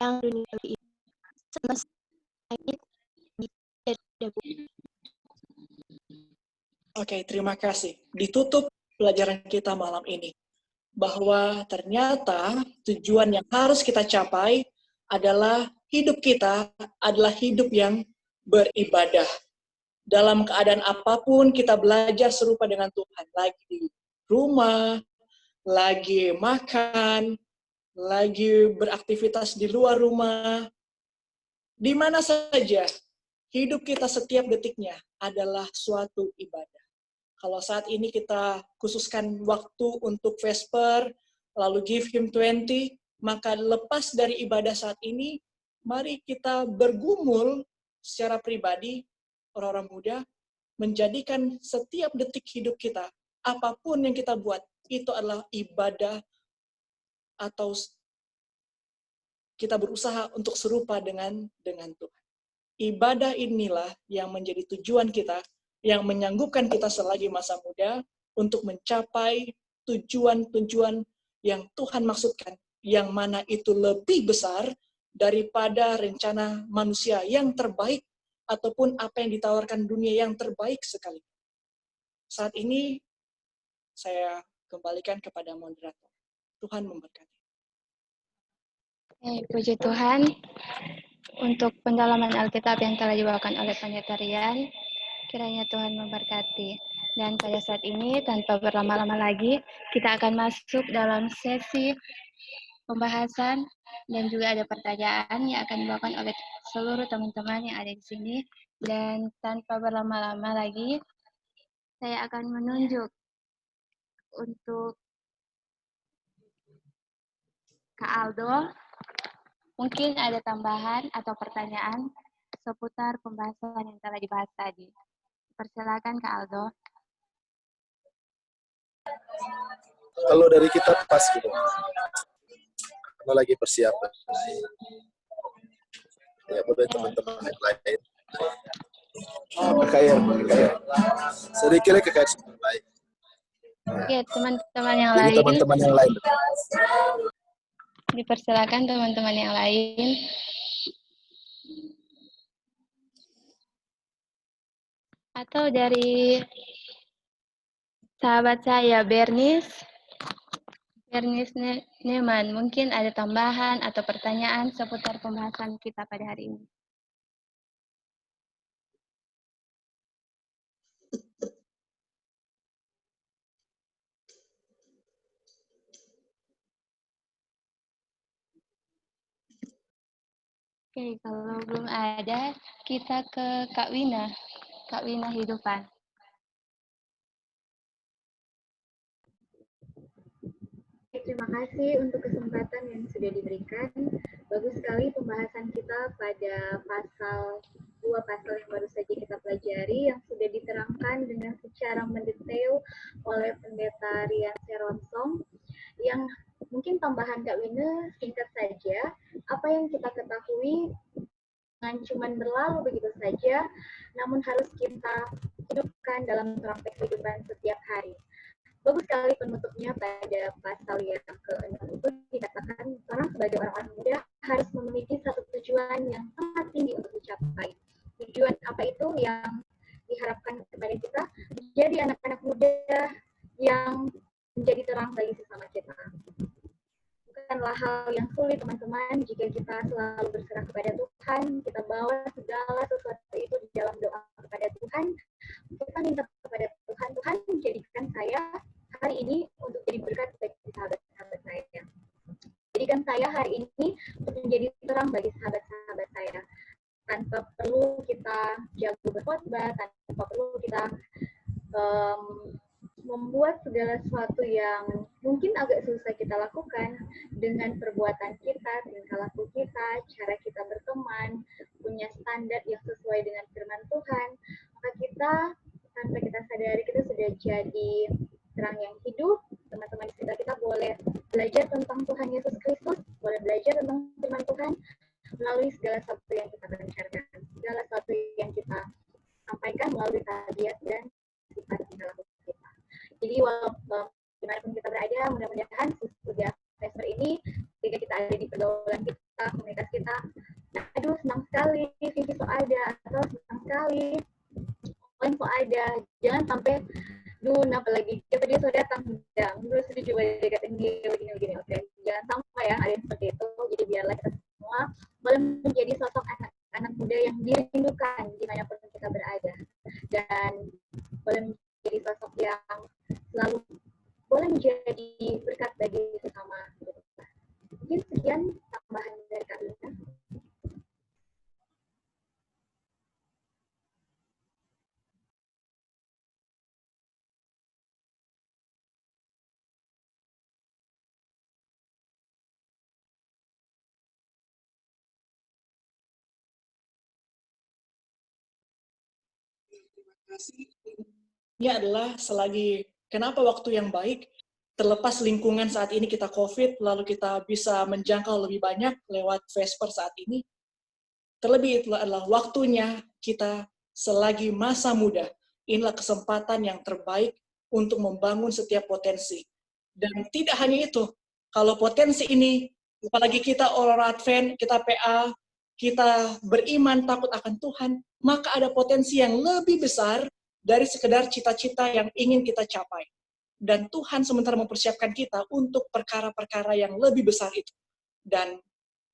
Speaker 9: yang duniawi itu semesta langit dari bumi.
Speaker 5: Oke, terima kasih. Ditutup pelajaran kita malam ini bahwa ternyata tujuan yang harus kita capai adalah hidup kita adalah hidup yang beribadah. Dalam keadaan apapun kita belajar serupa dengan Tuhan. Lagi di rumah, lagi makan, lagi beraktivitas di luar rumah, di mana saja, hidup kita setiap detiknya adalah suatu ibadah. Kalau saat ini kita khususkan waktu untuk Vesper, lalu Give Him 20, maka lepas dari ibadah saat ini, mari kita bergumul secara pribadi, orang-orang muda, menjadikan setiap detik hidup kita, apapun yang kita buat, itu adalah ibadah atau kita berusaha untuk serupa dengan Tuhan. Ibadah inilah yang menjadi tujuan kita, yang menyanggupkan kita selagi masa muda untuk mencapai tujuan-tujuan yang Tuhan maksudkan, yang mana itu lebih besar daripada rencana manusia yang terbaik ataupun apa yang ditawarkan dunia yang terbaik sekali. Saat ini saya kembalikan kepada moderator. Tuhan memberkati.
Speaker 8: Puji Tuhan untuk pendalaman Alkitab yang telah dibawakan oleh Pendeta Rian. Kiranya Tuhan memberkati. Dan pada saat ini, tanpa berlama-lama lagi, kita akan masuk dalam sesi pembahasan dan juga ada pertanyaan yang akan dibawakan oleh seluruh teman-teman yang ada di sini. Dan tanpa berlama-lama lagi, saya akan menunjuk untuk Kak Aldo. Mungkin ada tambahan atau pertanyaan seputar pembahasan yang telah dibahas tadi. Persilakan Kak Aldo.
Speaker 6: Kalau dari kita pas gitu. Karena lagi persiapan. Ya, boleh teman-teman yang lain. KKR. Sedikitnya KKR sudah baik.
Speaker 8: Oke, teman-teman yang
Speaker 6: Jadi
Speaker 8: lain.
Speaker 6: teman-teman yang lain.
Speaker 8: Dipersilakan teman-teman yang lain. Atau dari sahabat saya, Bernice Neman, mungkin ada tambahan atau pertanyaan seputar pembahasan kita pada hari ini. Oke, kalau belum ada, kita ke Kak Wina. Kak Wina Hidupan.
Speaker 7: Terima kasih untuk kesempatan yang sudah diberikan. Bagus sekali pembahasan kita pada dua pasal yang baru saja kita pelajari, yang sudah diterangkan dengan secara mendetail oleh Pendeta Rian Seronsong. Yang mungkin tambahan Kak Wina singkat saja, apa yang kita ketahui jangan cuma berlalu begitu saja, namun harus kita hidupkan dalam praktek kehidupan setiap hari. Bagus sekali penutupnya pada pasal yang ke-6 itu dikatakan orang sebagai orang-orang muda harus memiliki satu tujuan yang sangat tinggi untuk dicapai. Tujuan apa itu yang diharapkan kepada kita? Menjadi anak-anak muda yang menjadi terang bagi sesama kita. Bukanlah hal yang sulit teman-teman jika kita selalu berserah kepada Tuhan, kita bawa segala sesuatu itu di dalam doa kepada Tuhan, kita minta kepada Tuhan, Tuhan menjadikan saya hari ini untuk jadi berkat bagi sahabat-sahabat saya. Jadikan saya hari ini untuk menjadi terang bagi sahabat-sahabat saya. Tanpa perlu kita jago berkhotbah, tanpa perlu kita membuat segala sesuatu yang mungkin agak susah kita lakukan dengan perbuatan kita, tingkah laku kita, cara kita berteman, punya standar yang sesuai dengan firman Tuhan, maka kita tanpa kita sadari kita sudah jadi terang yang hidup. Teman-teman di sekitar kita boleh belajar tentang Tuhan Yesus Kristus, boleh belajar tentang firman Tuhan melalui segala sesuatu yang kita kerjakan, segala sesuatu yang kita sampaikan melalui tabiat dan sifat tingkah laku kita. Jadi walaupun dimanapun kita berada, mudah-mudahan sudah semester ini, ketika kita ada di pergaulan kita, komunitas kita, aduh senang sekali, Vivi so ada, atau senang sekali, online so ada, jangan sampai, apalagi kita dia so datang, terus coba dekatin dia begini-begini, oke, jangan sampai ya ada yang seperti itu. Jadi biarlah kita semua boleh menjadi sosok anak muda yang dirindukan dimanapun kita berada, dan boleh menjadi sosok yang selalu boleh menjadi berkat bagi sesama. Mungkin sekian tambahan dari Kak Lina.
Speaker 5: Ini adalah selagi, kenapa waktu yang baik, terlepas lingkungan saat ini kita COVID, lalu kita bisa menjangkau lebih banyak lewat Vesper saat ini, terlebih itu adalah waktunya kita selagi masa muda. Inilah kesempatan yang terbaik untuk membangun setiap potensi. Dan tidak hanya itu, kalau potensi ini, apalagi kita orang Advent, kita PA, kita beriman takut akan Tuhan, maka ada potensi yang lebih besar dari sekedar cita-cita yang ingin kita capai. Dan Tuhan sementara mempersiapkan kita untuk perkara-perkara yang lebih besar itu. Dan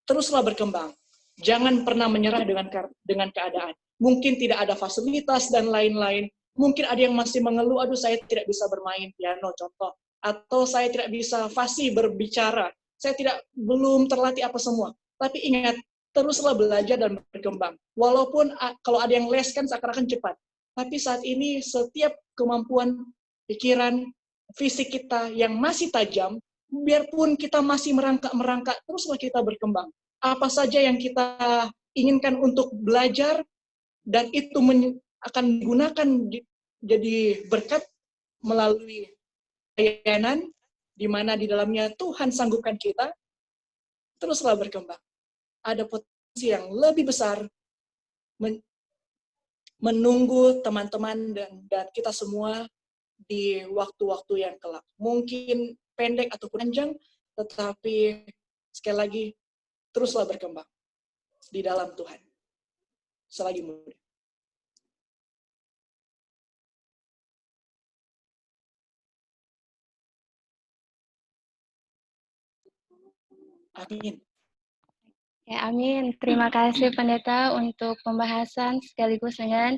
Speaker 5: teruslah berkembang. Jangan pernah menyerah dengan keadaan. Mungkin tidak ada fasilitas dan lain-lain. Mungkin ada yang masih mengeluh, aduh saya tidak bisa bermain piano, contoh. Atau saya tidak bisa fasih berbicara. Saya belum terlatih apa semua. Tapi ingat, teruslah belajar dan berkembang. Walaupun kalau ada yang les kan seakan-akan cepat. Tapi saat ini setiap kemampuan pikiran, fisik kita yang masih tajam, biarpun kita masih merangkak, teruslah kita berkembang. Apa saja yang kita inginkan untuk belajar, dan itu akan digunakan jadi berkat melalui layanan, di mana di dalamnya Tuhan sanggupkan kita, teruslah berkembang. Ada potensi yang lebih besar menunggu teman-teman dan kita semua di waktu-waktu yang kelak. Mungkin pendek ataupun panjang, tetapi sekali lagi, teruslah berkembang di dalam Tuhan. Selagi muda. Amin.
Speaker 8: Ya, amin. Terima kasih Pendeta untuk pembahasan sekaligus dengan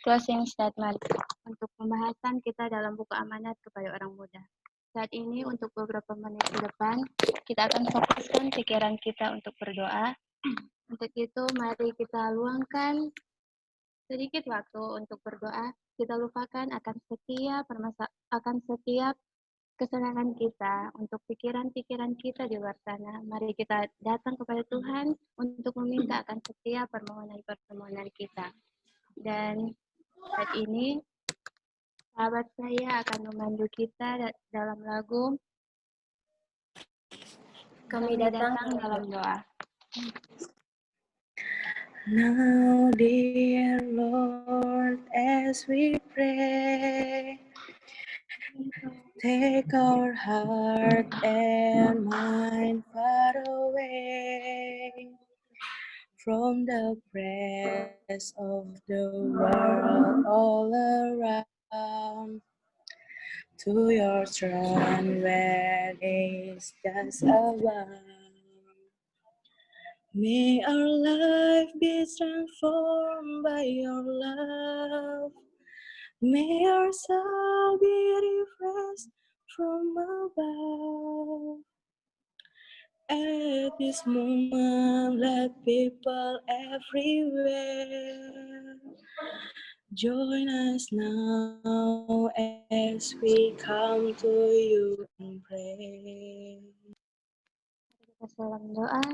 Speaker 8: closing statement. Untuk pembahasan kita dalam buku amanat kepada orang muda. Saat ini untuk beberapa menit ke depan, kita akan fokuskan pikiran kita untuk berdoa. Untuk itu, mari kita luangkan sedikit waktu untuk berdoa. Kita lupakan akan setiap kesenangan kita, untuk pikiran-pikiran kita di luar sana. Mari kita datang kepada Tuhan untuk meminta akan setiap permohonan-permohonan kita. Dan saat ini, sahabat saya akan memandu kita dalam lagu Kami Datang dalam Doa.
Speaker 1: Now, dear Lord, as we pray, take our heart and mind far away from the press of the world all around, to your throne where is just above. May our life be transformed by your love. May our soul be refreshed from above. At this moment, let people everywhere join us now as we come to you and pray.
Speaker 8: Kita salam doa.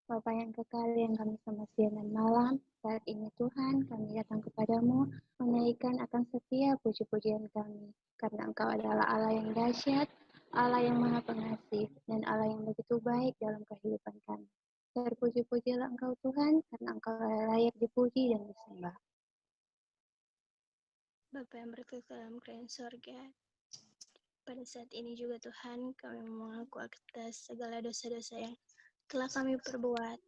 Speaker 8: Bapa yang kekal yang kami sama siang dan malam, saat ini Tuhan kami datang kepadamu menaikkan akan setiap puji-pujian kami, karena Engkau adalah Allah yang dahsyat, Allah yang maha pengasih, dan Allah yang begitu baik dalam kehidupan kami. Terpuji-pujilah Engkau Tuhan, karena Engkau layak dipuji dan disembah.
Speaker 9: Bapa yang berkekal dalam kerajaan surga, pada saat ini juga Tuhan kami mengaku atas segala dosa-dosa yang telah kami perbuat,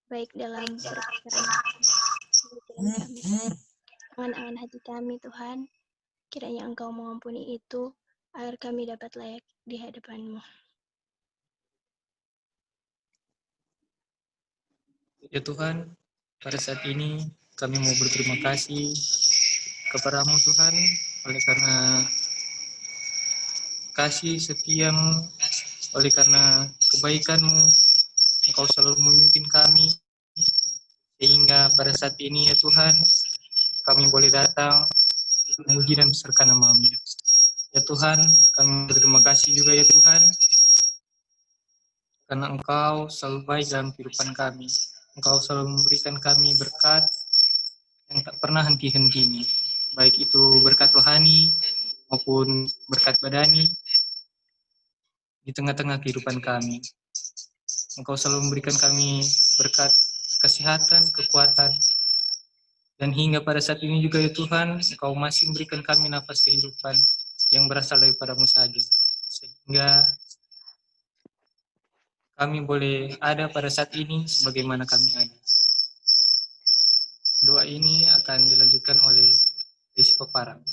Speaker 9: baik dalam perkataan kami, angan-angan hati kami Tuhan, kiranya Engkau mengampuni itu, agar kami dapat layak di hadapan-Mu.
Speaker 10: Ya Tuhan, pada saat ini kami mau berterima kasih kepada-Mu Tuhan, oleh karena kasih setiamu, oleh karena kebaikan-Mu, Engkau selalu memimpin kami, sehingga pada saat ini ya Tuhan, kami boleh datang memuji dan membesarkan nama-Mu. Ya Tuhan, kami berterima kasih juga ya Tuhan, karena Engkau selalu baik dalam kehidupan kami. Engkau selalu memberikan kami berkat yang tak pernah henti-hentinya. baik itu berkat rohani maupun berkat badani di tengah-tengah kehidupan kami. Engkau selalu memberikan kami berkat kesehatan, kekuatan, dan hingga pada saat ini juga ya Tuhan, Engkau masih memberikan kami nafas kehidupan yang berasal daripadamu saja. Sehingga kami boleh ada pada saat ini sebagaimana kami ada. Doa ini akan dilanjutkan oleh Desi Peparang.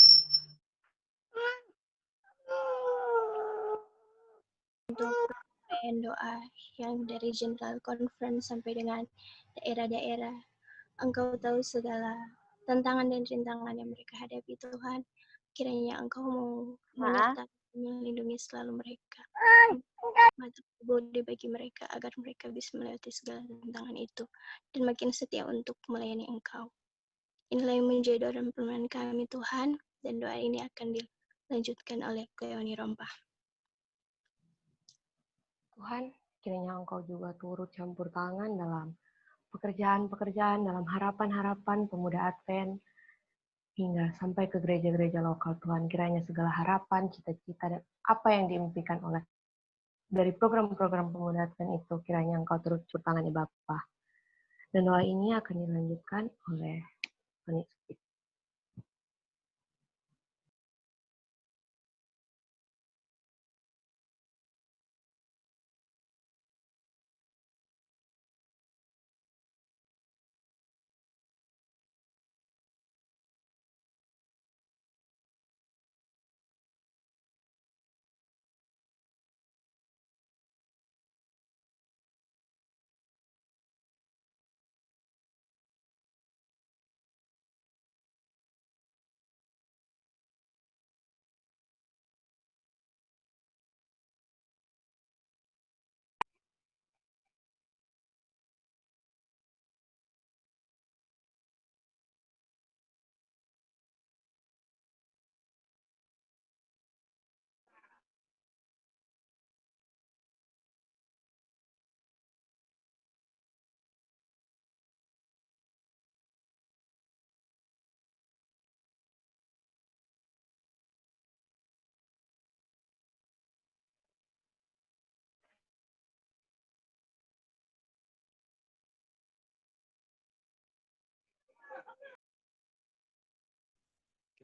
Speaker 9: Untuk rangkaian doa yang dari General Conference sampai dengan daerah-daerah, Engkau tahu segala tantangan dan rintangan yang mereka hadapi Tuhan. Kiranya Engkau mau menyertai, melindungi selalu mereka. Mata bodi bagi mereka agar mereka bisa melewati segala tantangan itu dan makin setia untuk melayani Engkau. Inilah yang menjadi doa dan permohonan kami Tuhan, dan doa ini akan dilanjutkan oleh Cleoni Rompah.
Speaker 11: Tuhan, kiranya Engkau juga turut campur tangan dalam pekerjaan-pekerjaan, dalam harapan-harapan pemuda Advent, hingga sampai ke gereja-gereja lokal Tuhan. Kiranya segala harapan, cita-cita, dan apa yang diimpikan oleh dari program-program pemuda Advent itu, kiranya Engkau turut campur tangan ya Bapa. Dan doa ini akan dilanjutkan oleh Penitip.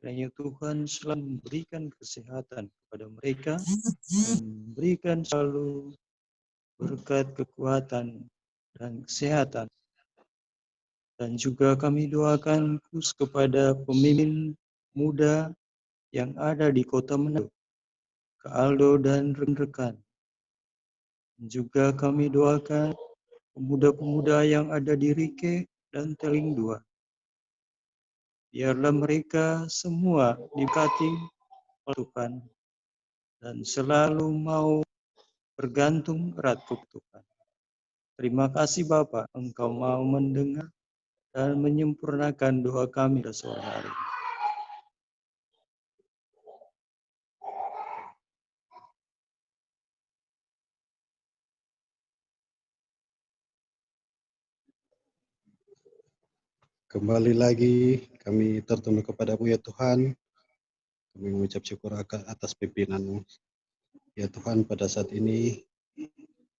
Speaker 3: Kiranya Tuhan selalu memberikan kesehatan kepada mereka, dan memberikan selalu berkat kekuatan dan kesehatan. Dan juga kami doakan khusus kepada pemimpin muda yang ada di Kota Manado, Kak Aldo dan rekan-rekan. Juga kami doakan pemuda-pemuda yang ada di Rike dan Teling 2. Biarlah mereka semua diberkati oleh Tuhan dan selalu mau bergantung erat kepada Tuhan. Terima kasih Bapa, Engkau mau mendengar dan menyempurnakan doa kami pada sore hari.
Speaker 4: Kembali lagi kami tertunduk kepadamu ya Tuhan. Kami mengucap syukur atas pimpinan-Mu. Ya Tuhan, pada saat ini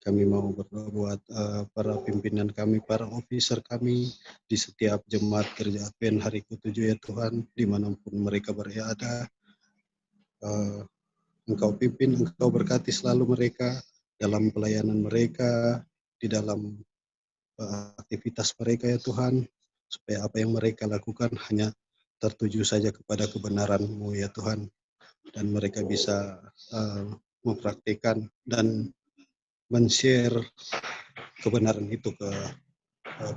Speaker 4: kami mau berdoa buat para pimpinan kami, para officer kami di setiap jemaat kerja Advent hari ke-7 ya Tuhan, dimanapun mereka berada. Engkau pimpin, Engkau berkati selalu mereka dalam pelayanan mereka, di dalam aktivitas mereka ya Tuhan, supaya apa yang mereka lakukan hanya tertuju saja kepada kebenaran-Mu ya Tuhan, dan mereka bisa mempraktikkan dan men-share kebenaran itu ke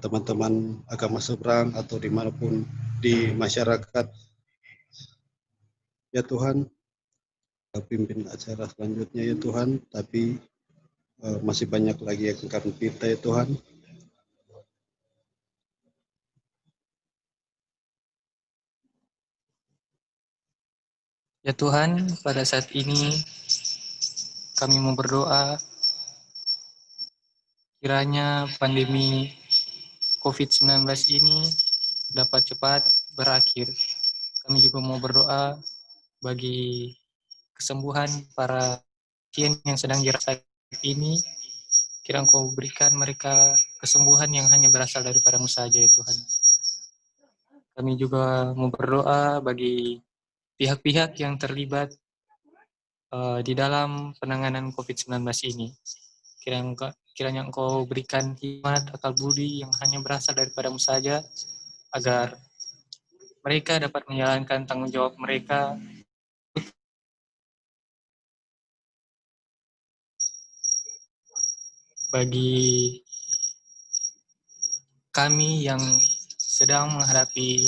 Speaker 4: teman-teman agama seberang atau dimanapun di masyarakat. Ya Tuhan, pimpin acara selanjutnya ya Tuhan, tapi masih banyak lagi yang akan kita ya Tuhan.
Speaker 10: Ya Tuhan, pada saat ini kami mau berdoa kiranya pandemi COVID-19 ini dapat cepat berakhir. Kami juga mau berdoa bagi kesembuhan para pasien yang sedang dirawat saat ini. Kiranya Engkau berikan mereka kesembuhan yang hanya berasal daripada-Mu saja ya Tuhan. Kami juga mau berdoa bagi pihak-pihak yang terlibat di dalam penanganan COVID-19 ini. Kiranya Engkau berikan hikmat akal budi yang hanya berasal daripada-Mu saja, agar mereka dapat menjalankan tanggung jawab mereka bagi kami yang sedang menghadapi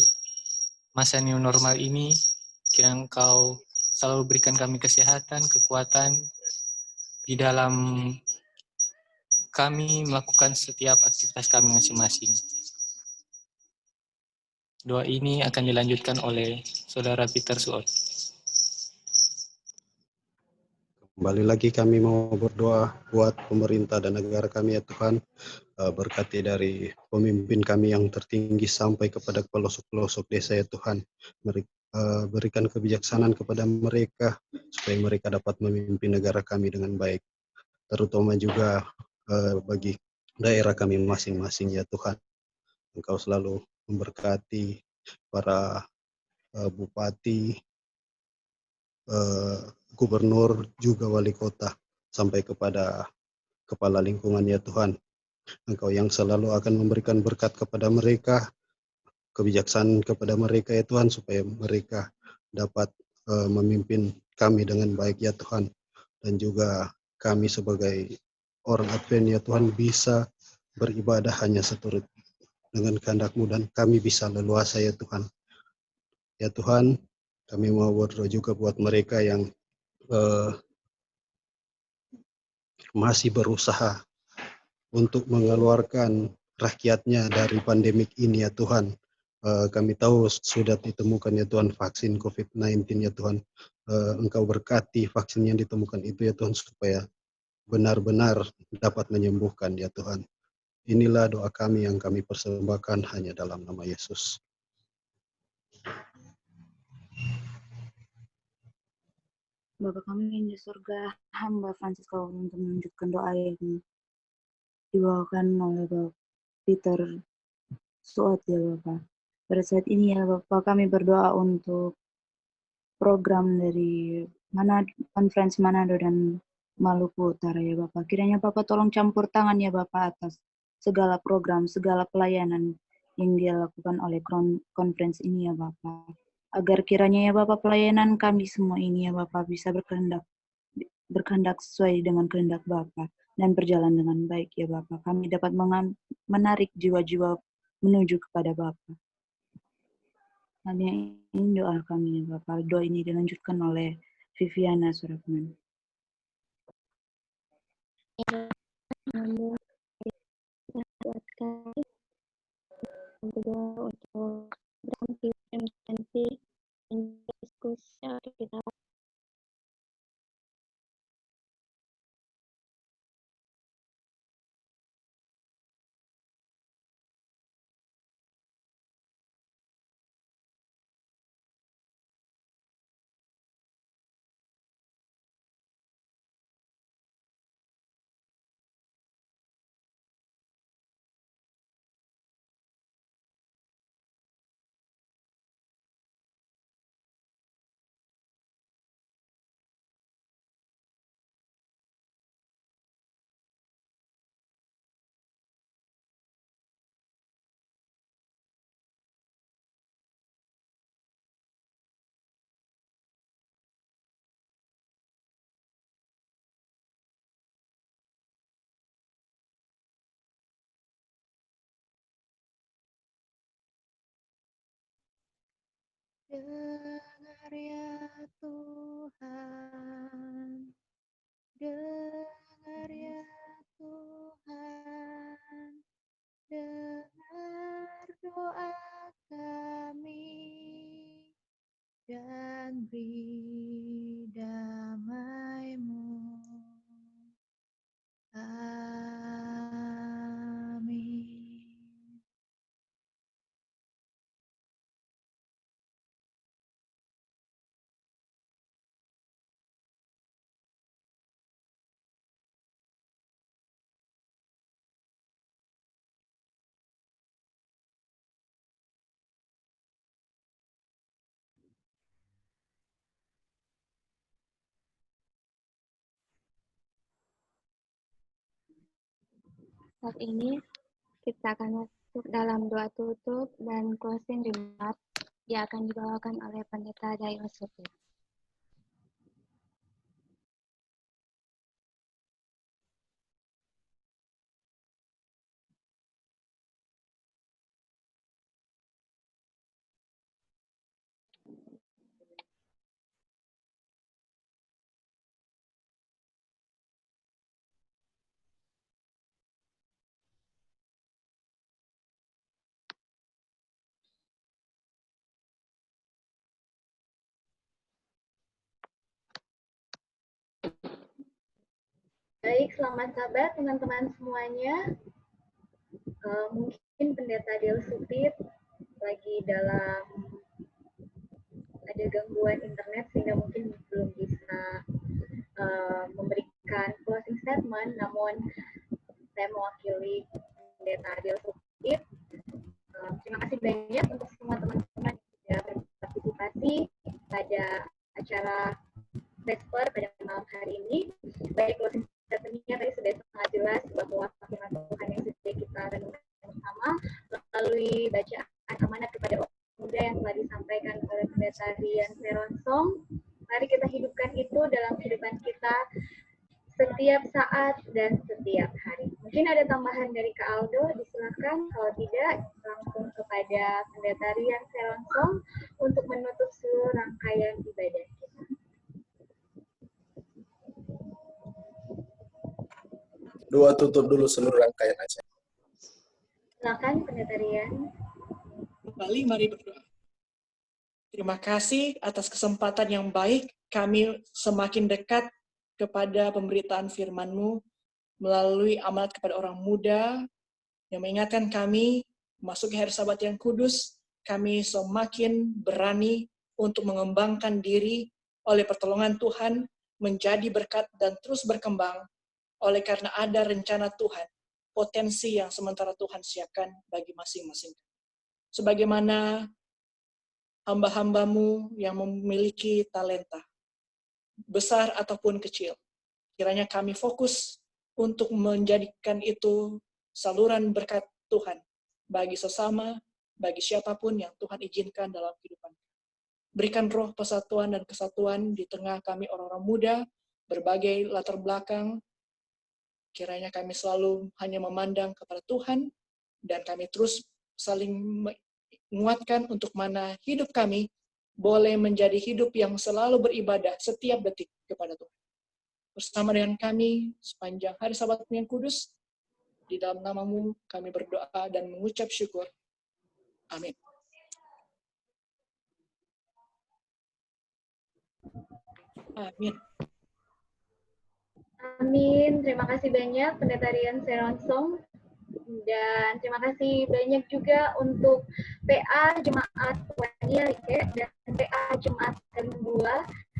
Speaker 10: masa new normal ini. Kiranya Engkau selalu berikan kami kesehatan, kekuatan di dalam kami melakukan setiap aktivitas kami masing-masing. Doa ini akan dilanjutkan oleh Saudara Peter Suot.
Speaker 4: Kembali lagi kami mau berdoa buat pemerintah dan negara kami ya Tuhan. Berkati dari pemimpin kami yang tertinggi sampai kepada pelosok-pelosok desa ya Tuhan. Berikan kebijaksanaan kepada mereka supaya mereka dapat memimpin negara kami dengan baik. Terutama juga bagi daerah kami masing-masing ya Tuhan. Engkau selalu memberkati para bupati, gubernur, juga wali kota, sampai kepada kepala lingkungan ya Tuhan. Engkau yang selalu akan memberikan berkat kepada mereka, kebijaksanaan kepada mereka ya Tuhan, supaya mereka dapat memimpin kami dengan baik ya Tuhan. Dan juga kami sebagai orang Advent ya Tuhan bisa beribadah hanya seturut dengan kehendak-Mu, dan kami bisa leluasa ya Tuhan. Ya Tuhan, kami mau berdoa juga buat mereka yang masih berusaha untuk mengeluarkan rakyatnya dari pandemik ini ya Tuhan. Kami tahu sudah ditemukan ya Tuhan vaksin COVID-19 ya Tuhan. Engkau berkati vaksin yang ditemukan itu ya Tuhan, supaya benar-benar dapat menyembuhkan ya Tuhan. Inilah doa kami yang kami persembahkan hanya dalam nama Yesus.
Speaker 12: Bapa kami yang di surga, hamba Francisco untuk melanjutkan doa yang dibawakan oleh Bapak Peter Suot ya Bapak. Pada saat ini ya Bapak, kami berdoa untuk program dari Konferensi Manado dan Maluku Utara ya Bapak. Kiranya Bapak tolong campur tangan ya Bapak atas segala program, segala pelayanan yang dilakukan oleh konferensi ini ya Bapak. Agar kiranya ya Bapak pelayanan kami semua ini ya Bapak bisa berkehendak sesuai dengan kehendak Bapak dan berjalan dengan baik ya Bapak. Kami dapat menarik jiwa-jiwa menuju kepada Bapak. Hanya ini doa kami ya Bapak. Doa ini dilanjutkan oleh Viviana Surapman.
Speaker 8: Namun, buat kami, berdoa untuk berhenti diskusi atau kita dengar ya Tuhan, dengar ya Tuhan, dengar doa kami dan beri damai-Mu. Amin. Saat ini kita akan masuk dalam doa tutup dan closing remark yang akan dibawakan oleh Pendeta Dayo Supir.
Speaker 7: Baik, selamat sabat teman-teman semuanya. Mungkin Pendeta Del Supit lagi dalam ada gangguan internet sehingga mungkin belum bisa memberikan closing statement, namun saya mewakili Pendeta Del Supit. Terima kasih banyak untuk semua teman-teman yang sudah berpartisipasi pada acara Vesper pada malam hari ini. Baik, closing statement-nya tadi sudah sangat jelas bahwa firman Tuhan yang sudah kita renungkan bersama melalui bacaan amanat kepada orang muda yang telah disampaikan oleh Pendeta Rian Seronsong. Mari kita hidupkan itu dalam kehidupan kita setiap saat dan setiap hari. Mungkin ada tambahan dari Kak Aldo, disilakan. Kalau tidak, langsung kepada Pendeta Rian Seronsong untuk menutup seluruh rangkaian ibadah kita.
Speaker 6: Doa tutup dulu seluruh rangkaian acara.
Speaker 7: Silakan Pendeta Rian.
Speaker 5: Kembali mari berdoa. Terima kasih atas kesempatan yang baik kami semakin dekat kepada pemberitaan firman-Mu melalui amanat kepada orang muda yang mengingatkan kami masuk hari Sabat yang kudus, kami semakin berani untuk mengembangkan diri oleh pertolongan Tuhan menjadi berkat dan terus berkembang oleh karena ada rencana Tuhan, potensi yang sementara Tuhan siapkan bagi masing-masing. Sebagaimana hamba-hamba-Mu yang memiliki talenta, besar ataupun kecil, kiranya kami fokus untuk menjadikan itu saluran berkat Tuhan bagi sesama, bagi siapapun yang Tuhan izinkan dalam kehidupan. Berikan roh persatuan dan kesatuan di tengah kami orang-orang muda, berbagai latar belakang. Kiranya kami selalu hanya memandang kepada Tuhan, dan kami terus saling menguatkan untuk mana hidup kami boleh menjadi hidup yang selalu beribadah setiap detik kepada Tuhan. Bersama dengan kami sepanjang hari Sabat yang kudus, di dalam nama-Mu kami berdoa dan mengucap syukur. Amin. Amin.
Speaker 7: Amin. Terima kasih banyak Pendeta Rian Seronsong. Dan terima kasih banyak juga untuk PA Jemaat Wania Rike dan PA Jemaat M2.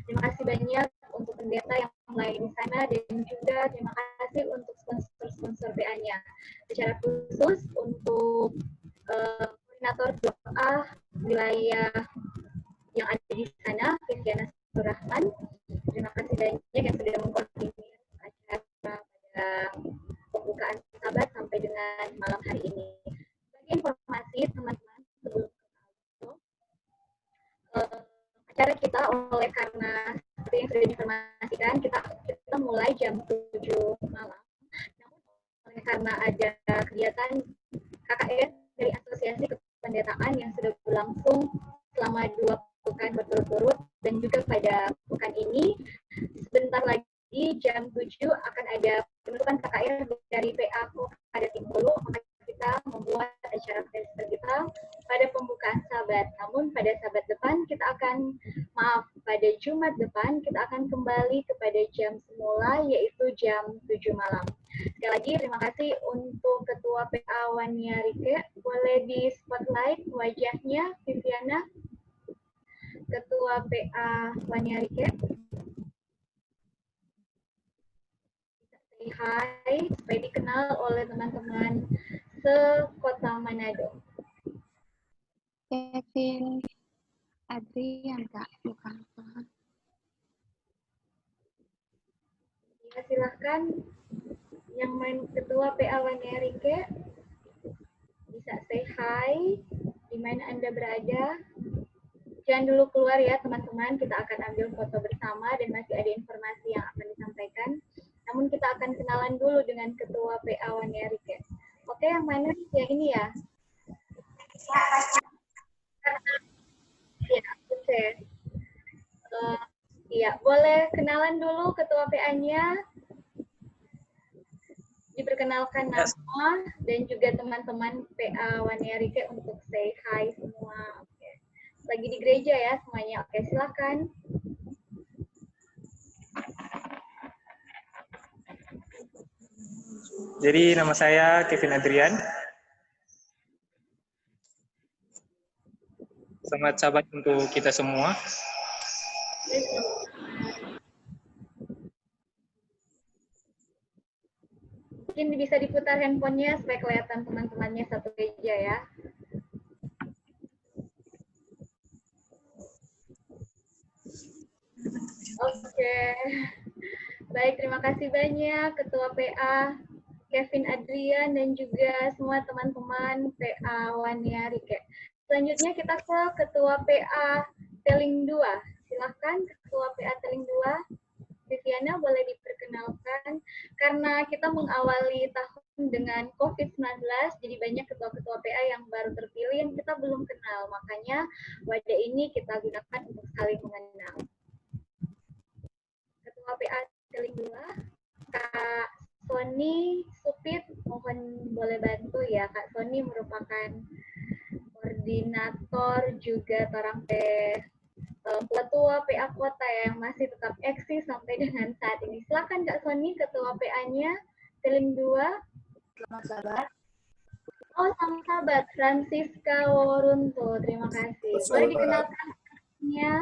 Speaker 7: Terima kasih banyak untuk pendeta yang lain di sana, dan juga terima kasih untuk sponsor-sponsor PA-nya. Secara khusus untuk koordinator doa wilayah yang ada di sana, Viviana Surahman. Terima kasih banyak yang sudah mengkoordinir acara pada pembukaan Sabat sampai dengan malam hari ini. Sebagai informasi teman-teman, sebelum acara kita oleh karena seperti yang sudah diinformasikan, kita mulai jam 7 malam. Namun oleh karena ada kegiatan KKR dari Asosiasi Kependetaan yang sudah berlangsung selama 2 pekan berturut-turut, dan juga pada pekan ini sebentar lagi jam 7 akan ada penutupan KKR dari PA pada tim Hulu, maka kita membuat acara festival kita pada pembukaan Sabat. Namun pada Sabat depan pada Jumat depan kita akan kembali kepada jam semula, yaitu jam 7 malam. Sekali lagi terima kasih untuk Ketua PA Wania Rike. Boleh di spotlight wajahnya, Viviana, Ketua PA Wania Rike. Hai, supaya dikenal oleh teman-teman se-Kota Manado.
Speaker 8: Kevin Adrian, Kak, bukan.
Speaker 7: Ya, silahkan. Yang main Ketua PA Wanerike, bisa say hi di mana Anda berada. Jangan dulu keluar ya teman-teman, kita akan ambil foto bersama dan masih ada informasi yang akan disampaikan. Namun kita akan kenalan dulu dengan Ketua PA Wanerike. Oke, yang mana? Yang ini ya? Ya, oke. Iya, boleh kenalan dulu Ketua PA-nya. Diperkenalkan nama dan juga teman-teman PA Wanerike untuk say hi semua. Oke. Lagi di gereja ya semuanya. Oke, silakan.
Speaker 10: Jadi nama saya Kevin Adrian. Selamat Sabat untuk kita semua.
Speaker 7: Mungkin bisa diputar handphonenya supaya kelihatan teman-temannya satu gereja ya. Oke. Baik, terima kasih banyak Ketua PA Kevin Adrian dan juga semua teman-teman PA Wanerike. Selanjutnya kita ke Ketua PA Teling 2. Silahkan Ketua PA Teling 2. Viviana boleh diperkenalkan. Karena kita mengawali tahun dengan COVID-19, jadi banyak ketua-ketua PA yang baru terpilih yang kita belum kenal. Makanya wadah ini kita gunakan untuk saling mengenal. Ketua PA Teling 2, Kak Sony Supit, mohon boleh bantu ya. Kak Sony merupakan koordinator juga Torang Ketua PA Kota yang masih tetap eksis sampai dengan saat ini. Silakan Kak Sony, Ketua PA-nya Teling 2.
Speaker 2: Selamat Sabat.
Speaker 7: Oh, selamat Sabat, Francisca Worunto. Terima kasih. Boleh dikenalkan namanya?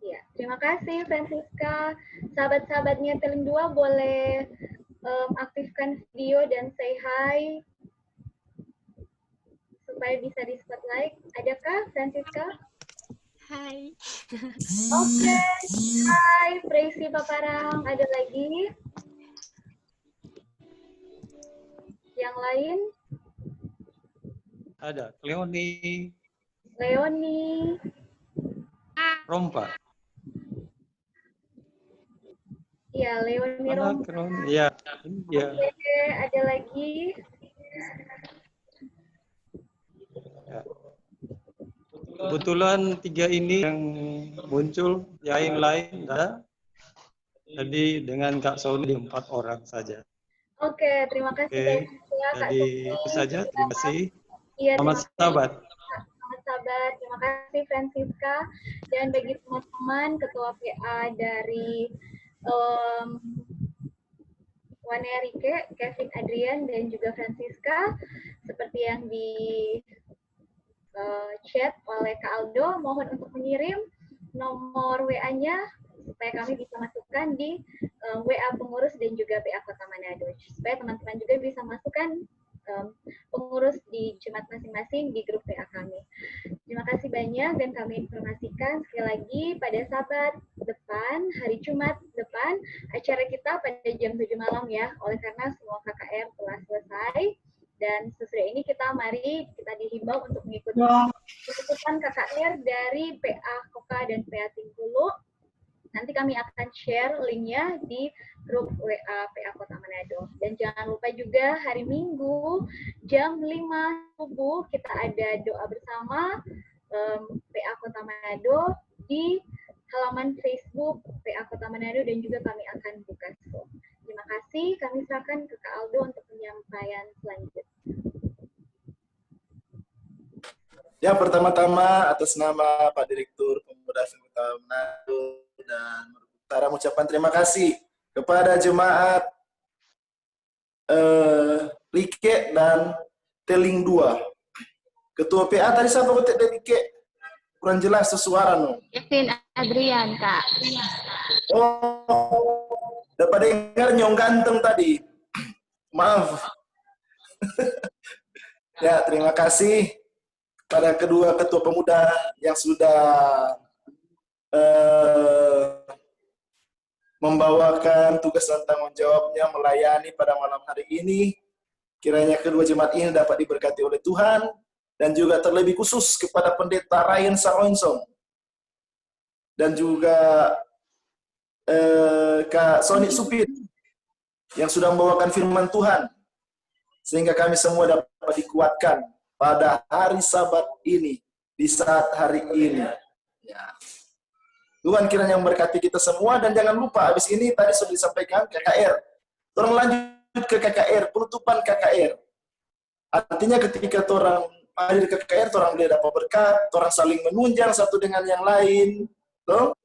Speaker 7: Ya, terima kasih Francisca. Sahabat-sahabatnya Teling 2 boleh aktifkan video dan say hi supaya bisa di spotlight. Adakah Francisca?
Speaker 9: Hai.
Speaker 7: Oke, hai Presi Paparang. Ada lagi? Yang lain?
Speaker 3: Ada Leoni,
Speaker 7: Leoni,
Speaker 3: Rompa.
Speaker 7: ya Leoni Rompa.
Speaker 3: Iya. Iya.
Speaker 7: Oke, ada lagi?
Speaker 3: Ya. Kebetulan 3 ini yang muncul, yang lain ada. Jadi dengan Kak Sony 4 orang saja.
Speaker 7: Oke, terima kasih banyak ya Kak
Speaker 3: Jadi
Speaker 7: Sony.
Speaker 3: itu saja, terima kasih.
Speaker 7: Iya,
Speaker 3: Selamat Sabat.
Speaker 7: Selamat Sabat. Terima kasih Francisca. Dan bagi teman-teman Ketua PA dari Wanerike, Kevin Adrian, dan juga Francisca, seperti yang di chat oleh Kak Aldo, mohon untuk mengirim nomor WA-nya supaya kami bisa masukkan di WA pengurus dan juga PA Kota Manado, supaya teman-teman juga bisa masukkan pengurus di Jumat masing-masing di grup PA kami. Terima kasih banyak dan kami informasikan sekali lagi pada Sabat depan, hari Jumat depan, acara kita pada jam 7 malam ya, oleh karena semua KKR telah selesai. Dan sesudah ini kita dihimbau untuk mengikuti keputusan KKR dari PA Koka dan PA Tingkulu. Nanti kami akan share linknya di grup WA PA Kota Manado. Dan jangan lupa juga hari Minggu jam 5 subuh kita ada doa bersama PA Kota Manado di halaman Facebook PA Kota Manado dan juga kami akan buka Zoom. Terima kasih, kami serahkan ke Kak Aldo untuk penyampaian selanjutnya.
Speaker 6: Ya, pertama-tama atas nama Pak Direktur Pemuda Kota Manado dan Utara mengucapkan terima kasih kepada jemaat Like dan Teling 2. Ketua PA tadi siapa kok tidak Like? Kurang jelas suara no.
Speaker 9: Kevin Adrian, Kak.
Speaker 6: Oh, dapat dengar nyong ganteng tadi. Maaf. Ya, terima kasih pada kedua ketua pemuda yang sudah membawakan tugas dan tanggung jawabnya melayani pada malam hari ini. Kiranya kedua jemaat ini dapat diberkati oleh Tuhan, dan juga terlebih khusus kepada pendeta Ryan Saroinson dan juga Kak Sony Supit yang sudah membawakan firman Tuhan, sehingga kami semua dapat dikuatkan pada hari Sabat ini, di saat hari ini. Ya. Tuhan kiranya memberkati kita semua, dan jangan lupa habis ini tadi sudah disampaikan KKR. Orang lanjut ke KKR, penutupan KKR. Artinya ketika orang hadir ke KKR, orang boleh dapat berkat, orang saling menunjang satu dengan yang lain. Tuh.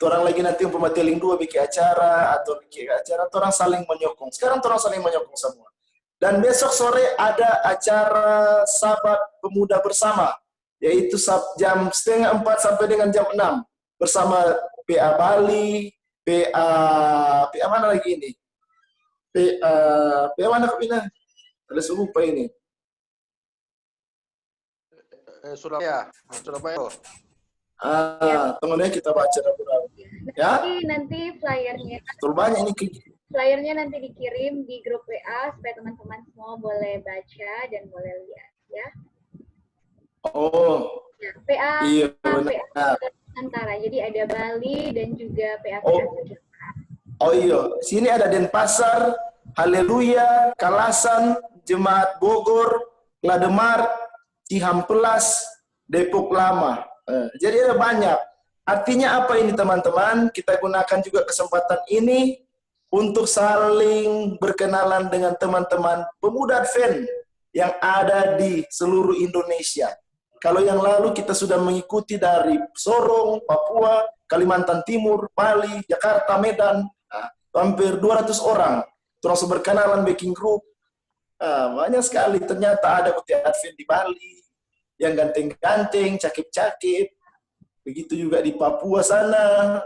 Speaker 6: Orang lagi nanti teling dua bikin acara, atau bikin acara, orang saling menyokong. Sekarang orang saling menyokong semua. Dan besok sore ada acara Sabat Pemuda bersama, yaitu jam 3:30 sampai dengan jam 6 bersama PA Bali, PA mana lagi ini? PA mana kepina? Ada lupa ini.
Speaker 13: Surabaya.
Speaker 6: Temennya kita baca berapa? Ya.
Speaker 7: Nanti flyernya.
Speaker 6: Banyak ini.
Speaker 7: Flyernya nanti dikirim di grup WA supaya teman-teman semua boleh baca dan boleh lihat, ya.
Speaker 6: Oh.
Speaker 7: Ya, PA,
Speaker 6: iya,
Speaker 7: PA Nusantara. Jadi ada Bali dan juga PA.
Speaker 6: Oh iya, sini ada Denpasar, Haleluya, Kalasan, Jemaat Bogor, Lademar, Cihampelas, Depok Lama. Jadi ada banyak. Artinya apa ini teman-teman? Kita gunakan juga kesempatan ini untuk saling berkenalan dengan teman-teman pemuda Advent yang ada di seluruh Indonesia. Kalau yang lalu kita sudah mengikuti dari Sorong, Papua, Kalimantan Timur, Bali, Jakarta, Medan, hampir 200 orang. Terus berkenalan baking group. Banyak sekali. Ternyata ada Putih Advent di Bali yang ganteng-ganteng, cakep-cakep. Begitu juga di Papua sana.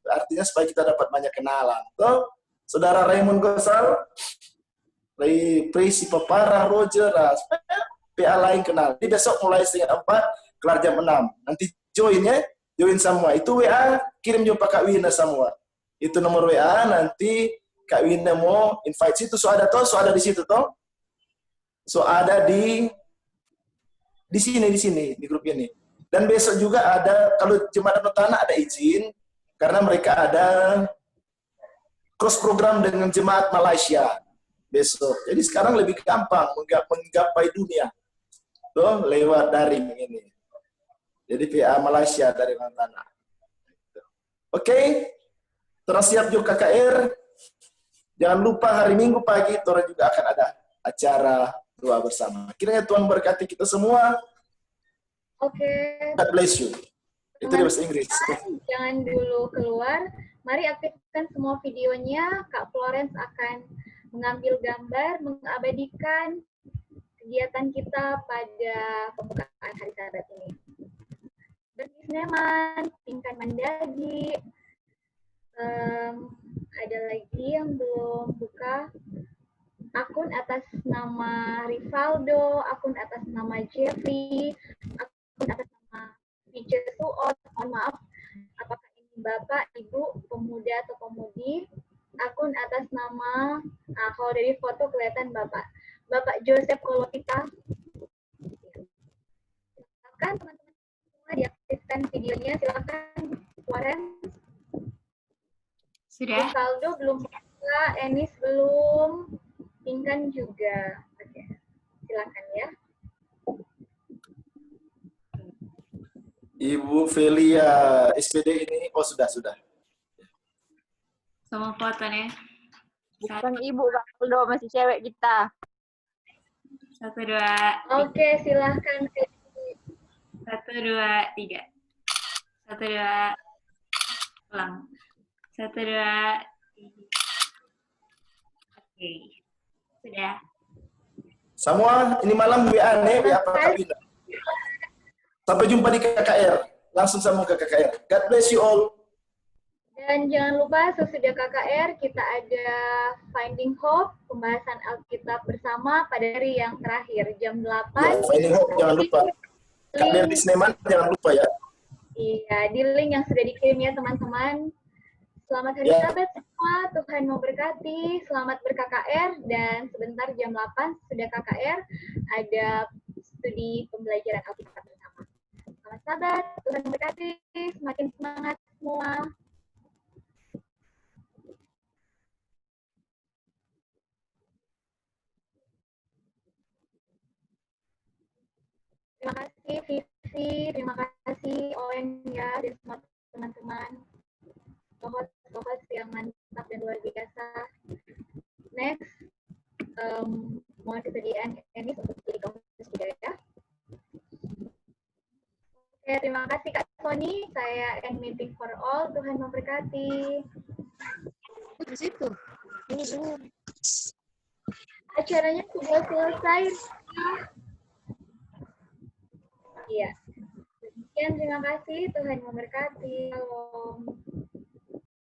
Speaker 6: Artinya supaya kita dapat banyak kenalan. Tuh, Saudara Raymond Gosal, Presi Papara, Roger, PA lain kenal. Jadi besok mulai 3:30, kelar jam 6. Nanti join ya, join semua. Itu WA, kirim jumpa Kak Wina semua. Itu nomor WA, nanti Kak Wina mau invite situ. So ada di situ toh. So ada di sini, di grup ini. Dan besok juga ada, kalau Jemaat Danau Tanah ada izin, karena mereka ada cross program dengan Jemaat Malaysia besok. Jadi sekarang lebih gampang menggapai dunia. Tuh, lewat daring ini. Jadi PA Malaysia dari Danau Tanah. Oke, terus siap juga KKR. Jangan lupa hari Minggu pagi, orang juga akan ada acara doa bersama. Kiranya Tuhan berkati kita semua.
Speaker 7: Oke.
Speaker 6: God bless you. Itu di bahasa Inggris.
Speaker 7: Jangan dulu keluar. Mari aktifkan semua videonya. Kak Florence akan mengambil gambar, mengabadikan kegiatan kita pada pembukaan hari Sabat ini. Bernisneman, tingkat Mandagi, ada lagi yang belum buka. Akun atas nama Rivaldo, akun atas nama Jeffrey, akun atas nama Teacher Suot, mohon maaf, apakah ini Bapak, Ibu, Pemuda atau Pemudi, akun atas nama, kalau dari foto kelihatan Bapak Joseph Kolopita. Silakan teman-teman semua diaktifkan videonya, silakan Florence.
Speaker 14: Sudah.
Speaker 7: Rivaldo belum buka, Enis belum. Pingkan juga. Oke. Silakan ya.
Speaker 6: Ibu Velia SPD ini, sudah.
Speaker 14: Semua foto nih.
Speaker 15: Bukan ibu, Kak Aldo, masih cewek kita.
Speaker 14: 1, 2.
Speaker 7: Oke, silahkan.
Speaker 14: 1, 2, 3. 1, 2. Ulang. 1, 2, 3. Oke. Sudah.
Speaker 6: Semua, ini malam WA nih, WA Kak Wina. Sampai jumpa di KKR. Langsung sambung ke KKR. God bless you all.
Speaker 7: Dan jangan lupa sesudah KKR kita ada Finding Hope, pembahasan Alkitab bersama pada hari yang terakhir, jam 8.
Speaker 6: Ya, Finding Hope jangan lupa. KKR di Sleman jangan lupa ya.
Speaker 7: Iya, di link yang sudah dikirim ya teman-teman. Selamat hari Sabat semua, Tuhan memberkati, selamat ber-KKR, dan sebentar jam 8 sudah KKR, ada studi pembelajaran Alkitab bersama. Selamat Sabat, Tuhan memberkati, semakin semangat semua. Terima kasih Vivi, terima kasih Owen ya, dan semua teman-teman. Host yang mantap dan luar biasa. Next, mohon kesediaan Enis untuk jadi co-host juga ya. Oke, terima kasih Kak Sony. Saya end meeting for all. Tuhan memberkati.
Speaker 9: Di situ. Ini dulu.
Speaker 7: Acaranya sudah selesai. Iya. Sekian, terima kasih. Tuhan memberkati. Shalom.